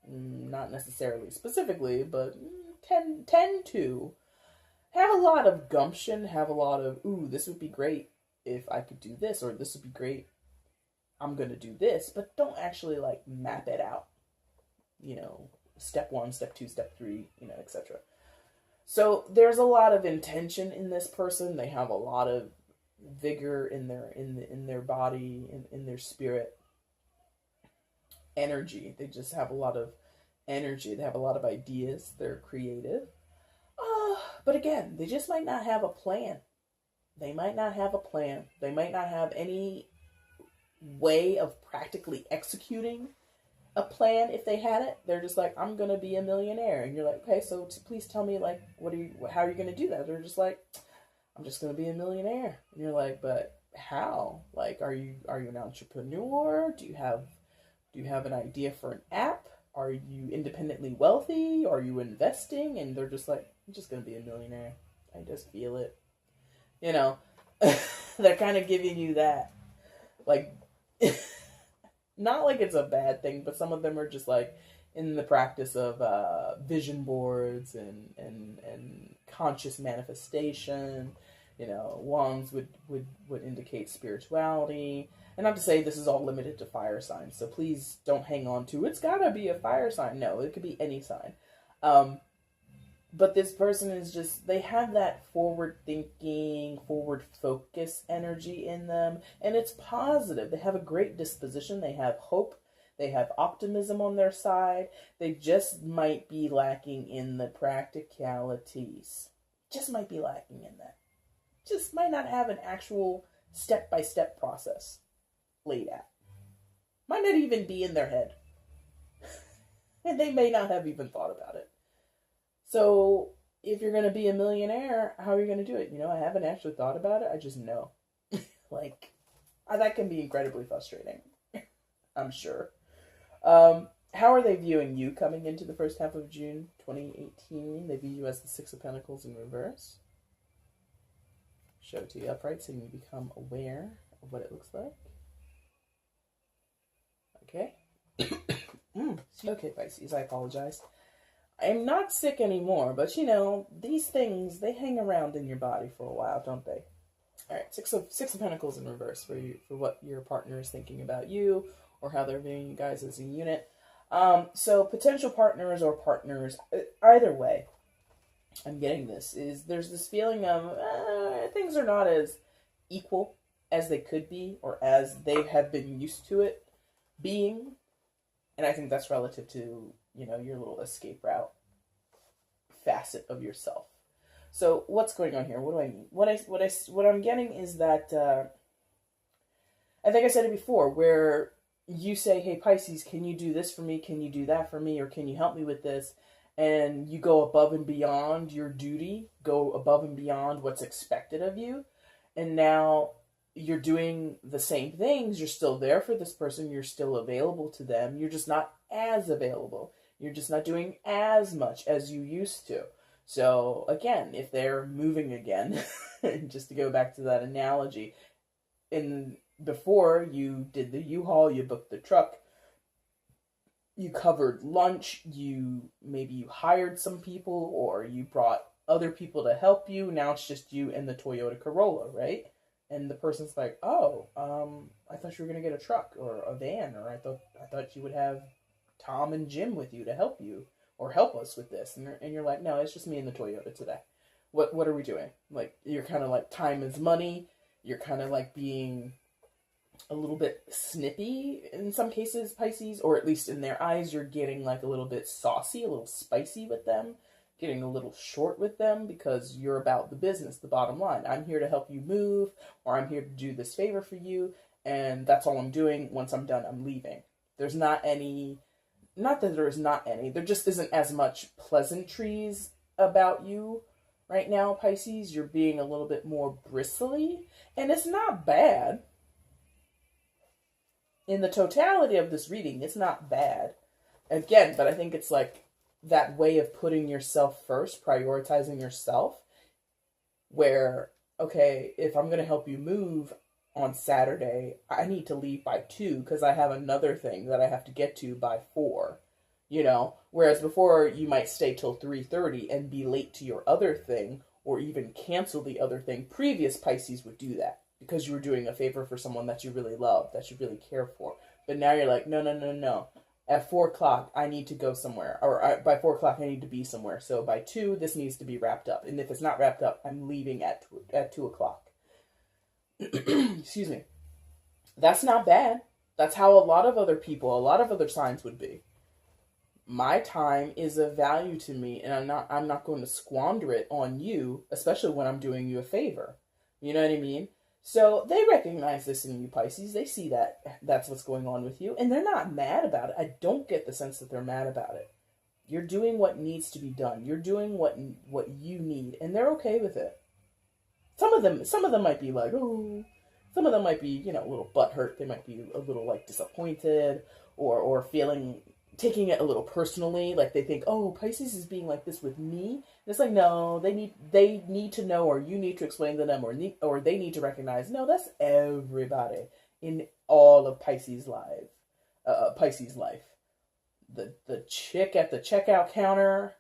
not necessarily specifically, but tend to have a lot of gumption, have a lot of, ooh, this would be great if I could do this, or this would be great, I'm going to do this, but don't actually map it out. Step 1, step 2, step 3, etc. So there's a lot of intention in this person. They have a lot of vigor in their body, in their spirit. Energy. They just have a lot of energy. They have a lot of ideas. They're creative. But again, they just might not have a plan. They might not have a plan. They might not have any way of practically executing a plan. If they had it, they're just like, I'm gonna be a millionaire, and you're like, okay, so please tell me how are you gonna do that? They're just like, I'm just gonna be a millionaire, and you're like, but how? Are you an entrepreneur? Do you have an idea for an app? Are you independently wealthy? Are you investing? And they're just like, I'm just gonna be a millionaire. I just feel it. They're kind of giving you that, not like it's a bad thing, but some of them are just in the practice of vision boards and conscious manifestation. Wands would indicate spirituality. And not to say this is all limited to fire signs, so please don't hang on to, it's gotta be a fire sign. No, it could be any sign. But this person is just, they have that forward thinking, forward focus energy in them. And it's positive. They have a great disposition. They have hope. They have optimism on their side. They just might be lacking in the practicalities. Just might be lacking in that. Just might not have an actual step-by-step process laid out. Might not even be in their head. And they may not have even thought about it. So if you're going to be a millionaire, how are you going to do it? I haven't actually thought about it. I just know. That can be incredibly frustrating. I'm sure. How are they viewing you coming into the first half of June 2018? They view you as the Six of Pentacles in reverse. Show it to you upright so you become aware of what it looks like. Okay. Okay, Pisces, I apologize. I'm not sick anymore, but these things, they hang around in your body for a while, don't they? All right, Six of Pentacles in reverse for what your partner is thinking about you or how they're viewing you guys as a unit. So potential partners or partners, either way, I'm getting there's this feeling of things are not as equal as they could be or as they have been used to it being. And I think that's relative to, your little escape route facet of yourself. So what's going on here? What do I mean? What I'm getting is that, I think I said it before, where you say, hey, Pisces, can you do this for me? Can you do that for me? Or can you help me with this? And you go above and beyond your duty, go above and beyond what's expected of you. And now you're doing the same things. You're still there for this person. You're still available to them. You're just not as available. You're just not doing as much as you used to. So again, if they're moving again, just to go back to that analogy, before you did the U-Haul, you booked the truck, you covered lunch, maybe you hired some people, or you brought other people to help you. Now it's just you and the Toyota Corolla, right? And the person's like, oh, I thought you were going to get a truck or a van, or I thought you would have Tom and Jim with you to help you or help us with this. And you're like, no, it's just me and the Toyota today. What are we doing? Like, you're kind of like, time is money. You're kind of like being a little bit snippy in some cases, Pisces, or at least in their eyes, you're getting like a little bit saucy, a little spicy with them, getting a little short with them because you're about the business, the bottom line. I'm here to help you move, or I'm here to do this favor for you, and that's all I'm doing. Once I'm done, I'm leaving. There's not that there's not any, there just isn't as much pleasantries about you right now, Pisces. You're being a little bit more bristly, and it's not bad. In the totality of this reading, it's not bad. Again, but I think it's like that way of putting yourself first, prioritizing yourself, where, okay, if I'm going to help you move on Saturday, I need to leave by 2 because I have another thing that I have to get to by 4, whereas before you might stay till 3:30 and be late to your other thing or even cancel the other thing. Previous Pisces would do that because you were doing a favor for someone that you really love, that you really care for. But now you're like, no. At 4 o'clock, I need to go somewhere. Or by 4 o'clock, I need to be somewhere. So by 2, this needs to be wrapped up. And if it's not wrapped up, I'm leaving at 2 o'clock. Excuse me. That's not bad. That's how a lot of other signs would be. My time is of value to me, and I'm not going to squander it on you, especially when I'm doing you a favor. You know what I mean? So they recognize this in you, Pisces. They see that that's what's going on with you, and they're not mad about it. I don't get the sense that they're mad about it. You're doing what needs to be done. You're doing what you need, and they're okay with it. Some of them might be like, oh. Some of them might be, a little butthurt. They might be a little like disappointed or taking it a little personally. Like they think, oh, Pisces is being like this with me. And it's like, no, they need to know, or you need to explain to them, or they need to recognize, no, that's everybody in all of Pisces life. The chick at the checkout counter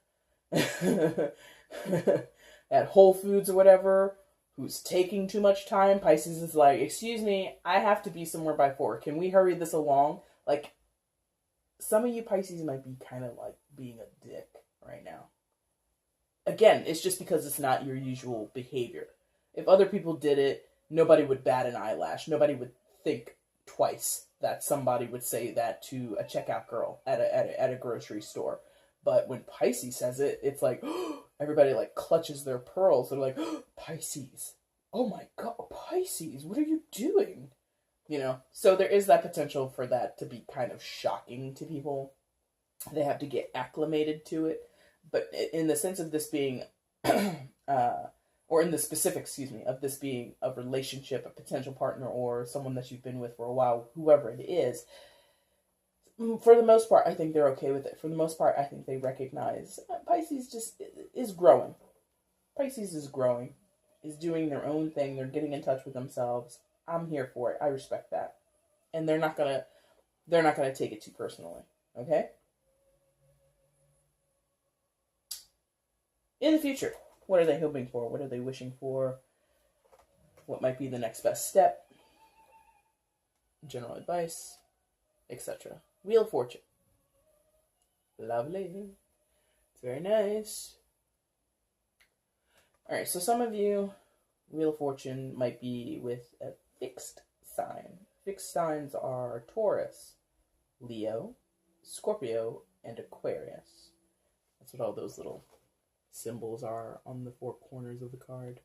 at Whole Foods or whatever, who's taking too much time. Pisces is like, excuse me, I have to be somewhere by 4. Can we hurry this along? Like, some of you Pisces might be kind of like being a dick right now. Again, it's just because it's not your usual behavior. If other people did it, nobody would bat an eyelash. Nobody would think twice that somebody would say that to a checkout girl at a grocery store. But when Pisces says it, it's like everybody like clutches their pearls. They're like, Pisces, oh my god, Pisces, what are you doing? You know, so there is that potential for that to be kind of shocking to people. They have to get acclimated to it. But in the sense of this being, or in the specific, excuse me, of this being a relationship, a potential partner, or someone that you've been with for a while, whoever it is, for the most part, I think they're okay with it. For the most part, I think they recognize Pisces just is growing. Pisces is growing, is doing their own thing. They're getting in touch with themselves. I'm here for it. I respect that. And they're not gonna take it too personally. Okay? In the future, what are they hoping for? What are they wishing for? What might be the next best step? General advice, etc. Wheel of Fortune. Lovely. It's very nice. Alright, so some of you, Wheel of Fortune might be with a fixed sign. Fixed signs are Taurus, Leo, Scorpio, and Aquarius. That's what all those little symbols are on the four corners of the card.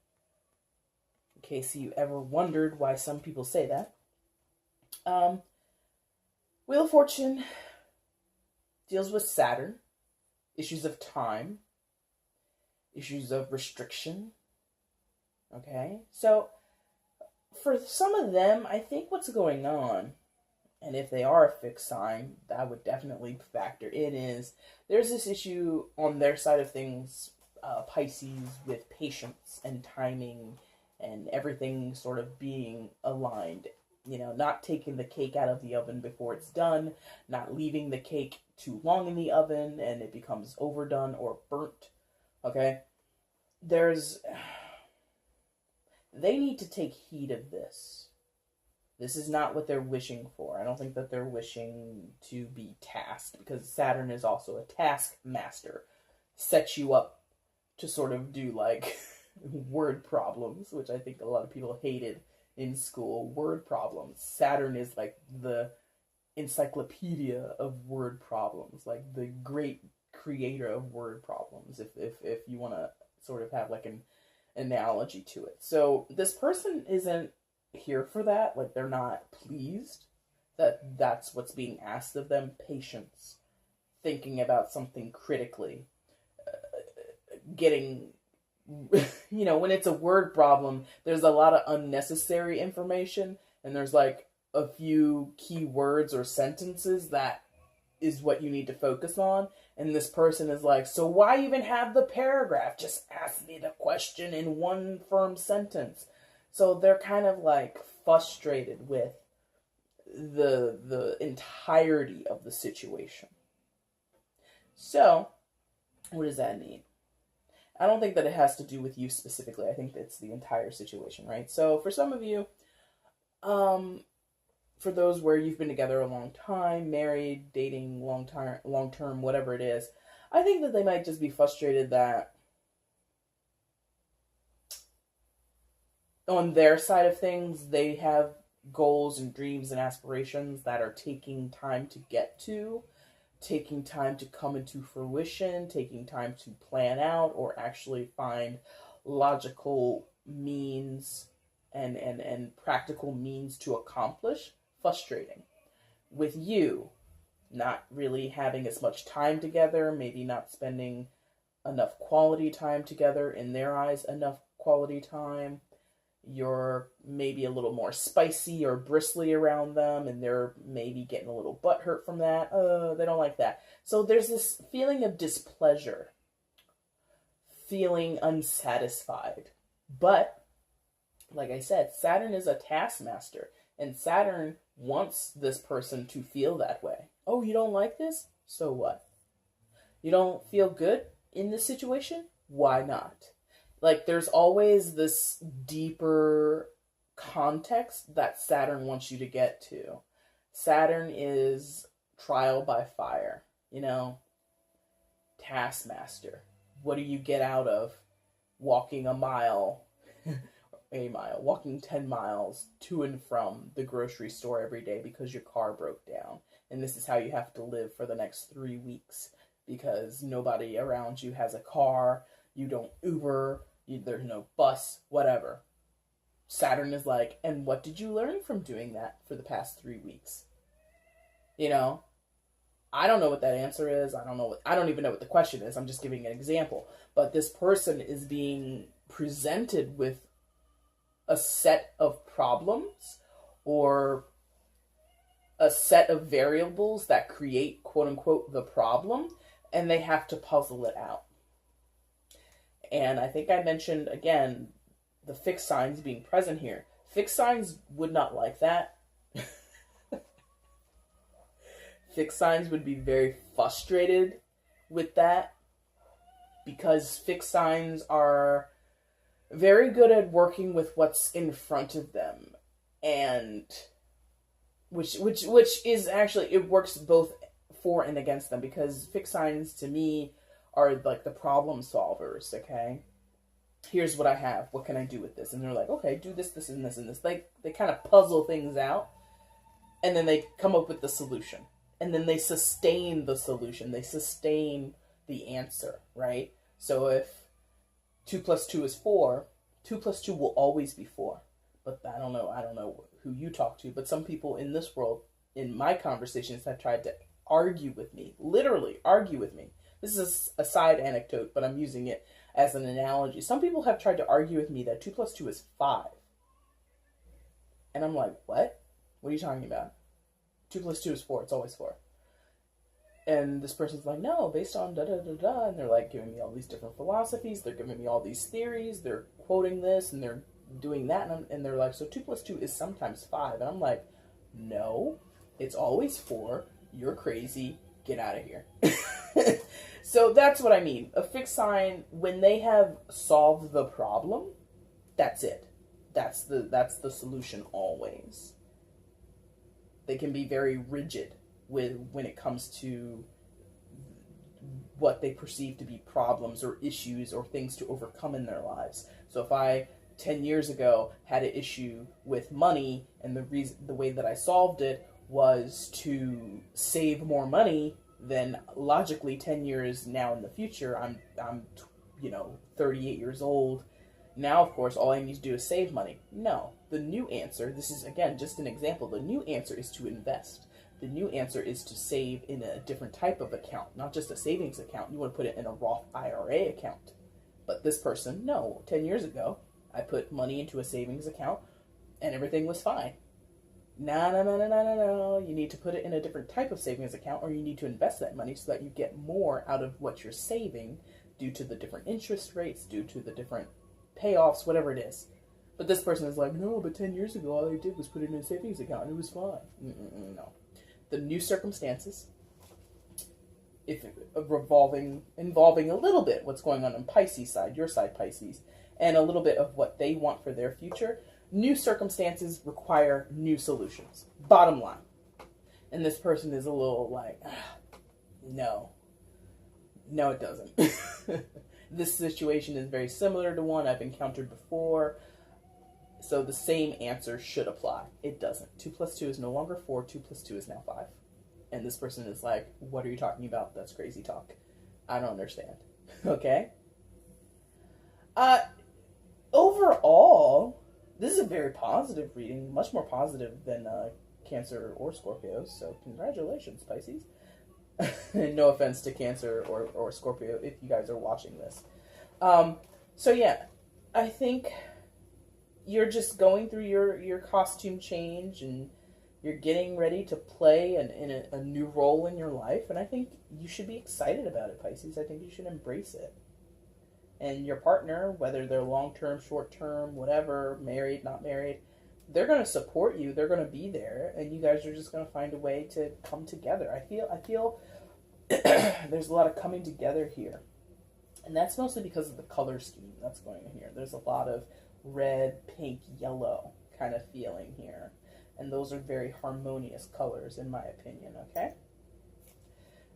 In case you ever wondered why some people say that. Wheel of Fortune deals with Saturn, issues of time, issues of restriction. Okay, so for some of them, I think what's going on, and if they are a fixed sign, that would definitely factor in, is there's this issue on their side of things, Pisces, with patience and timing and everything sort of being aligned. You know, not taking the cake out of the oven before it's done, not leaving the cake too long in the oven and it becomes overdone or burnt. Okay? They need to take heed of this. This is not what they're wishing for. I don't think that they're wishing to be tasked, because Saturn is also a taskmaster. Sets you up to sort of do like word problems, which I think a lot of people hated in school. Word problems. Saturn is like the encyclopedia of word problems, like the great creator of word problems, if you want to sort of have like an analogy to it. So this person isn't here for that. Like, they're not pleased that that's what's being asked of them. Patience, thinking about something critically, getting, you know, when it's a word problem, there's a lot of unnecessary information, and there's like a few key words or sentences that is what you need to focus on. And this person is like, so why even have the paragraph? Just ask me the question in one firm sentence. So they're kind of like frustrated with the entirety of the situation. So, what does that mean? I don't think that it has to do with you specifically. I think it's the entire situation, right? So for some of you, for those where you've been together a long time, married, dating, long term, whatever it is, I think that they might just be frustrated that on their side of things, they have goals and dreams and aspirations that are taking time to get to, taking time to come into fruition, taking time to plan out or actually find logical means and practical means to accomplish. Frustrating. With you, not really having as much time together, maybe not spending enough quality time together, in their eyes, enough quality time. You're maybe a little more spicy or bristly around them, and they're maybe getting a little butthurt from that. They don't like that. So there's this feeling of displeasure, feeling unsatisfied. But, like I said, Saturn is a taskmaster, and Saturn wants this person to feel that way. Oh, you don't like this? So what? You don't feel good in this situation? Why not? Like, there's always this deeper context that Saturn wants you to get to. Saturn is trial by fire, you know, taskmaster. What do you get out of walking a mile walking 10 miles to and from the grocery store every day because your car broke down. And this is how you have to live for the next 3 weeks because nobody around you has a car, you don't Uber, there's no bus, whatever. Saturn is like, and what did you learn from doing that for the past 3 weeks? You know, I don't know what that answer is. I don't even know what the question is. I'm just giving an example. But this person is being presented with a set of problems or a set of variables that create, quote unquote, the problem, and they have to puzzle it out. And I think I mentioned, again, the fixed signs being present here. Fixed signs would not like that. Fixed signs would be very frustrated with that because fixed signs are very good at working with what's in front of them, and which is actually, it works both for and against them, because fixed signs to me are like the problem solvers. Okay, here's what I have, what can I do with this? And they're like, okay, do this, this, and this, and this. They kind of puzzle things out, and then they come up with the solution, and then they sustain the solution, they sustain the answer, right? So if 2 + 2 is 4, 2 + 2 will always be 4. But I don't know who you talk to, but some people in this world, in my conversations, have tried to argue with me, literally argue with me. This is a side anecdote, but I'm using it as an analogy. Some people have tried to argue with me that 2 + 2 is 5. And I'm like, what? What are you talking about? 2 + 2 is 4. It's always 4. And this person's like, no, based on da-da-da-da. And they're like giving me all these different philosophies. They're giving me all these theories. They're quoting this and they're doing that. And they're like, so 2 + 2 is sometimes 5. And I'm like, no, it's always 4. You're crazy. Get out of here. So that's what I mean. A fixed sign, when they have solved the problem, that's it. That's the solution always. They can be very rigid when it comes to what they perceive to be problems or issues or things to overcome in their lives. So if I 10 years ago had an issue with money, and the way that I solved it was to save more money, then logically 10 years now in the future, I'm 38 years old. Now, of course, all I need to do is save money. No, the new answer, this is again just an example, the new answer is to invest. The new answer is to save in a different type of account, not just a savings account. You want to put it in a Roth IRA account. But this person, no, 10 years ago, I put money into a savings account and everything was fine. No. You need to put it in a different type of savings account, or you need to invest that money so that you get more out of what you're saving due to the different interest rates, due to the different payoffs, whatever it is. But this person is like, no, but 10 years ago, all I did was put it in a savings account and it was fine. No. The new circumstances, if involving a little bit what's going on Pisces side, your side Pisces, and a little bit of what they want for their future, new circumstances require new solutions. Bottom line. And this person is a little like, no, it doesn't. This situation is very similar to one I've encountered before. So the same answer should apply. It doesn't. 2 + 2 is no longer 4. 2 + 2 is now 5. And this person is like, what are you talking about? That's crazy talk. I don't understand. Okay? Overall, this is a very positive reading. Much more positive than Cancer or Scorpio. So congratulations, Pisces. No offense to Cancer or Scorpio if you guys are watching this. So yeah, I think you're just going through your costume change and you're getting ready to play in a new role in your life. And I think you should be excited about it, Pisces. I think you should embrace it. And your partner, whether they're long-term, short-term, whatever, married, not married, they're going to support you. They're going to be there. And you guys are just going to find a way to come together. I feel there's a lot of coming together here. And that's mostly because of the color scheme that's going on here. There's a lot of red, pink, yellow kind of feeling here. And those are very harmonious colors, in my opinion, okay?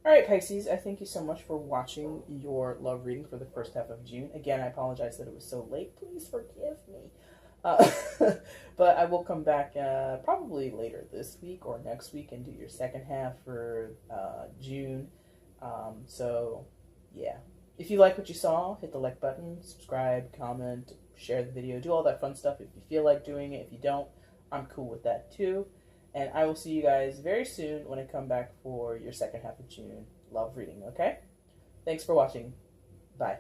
Alright, Pisces, I thank you so much for watching your love reading for the first half of June. Again, I apologize that it was so late. Please forgive me. Uh, but I will come back probably later this week or next week and do your second half for June. So, yeah. If you like what you saw, hit the like button, subscribe, comment, share the video, do all that fun stuff if you feel like doing it. If you don't, I'm cool with that too. And I will see you guys very soon when I come back for your second half of June love reading, okay? Thanks for watching. Bye.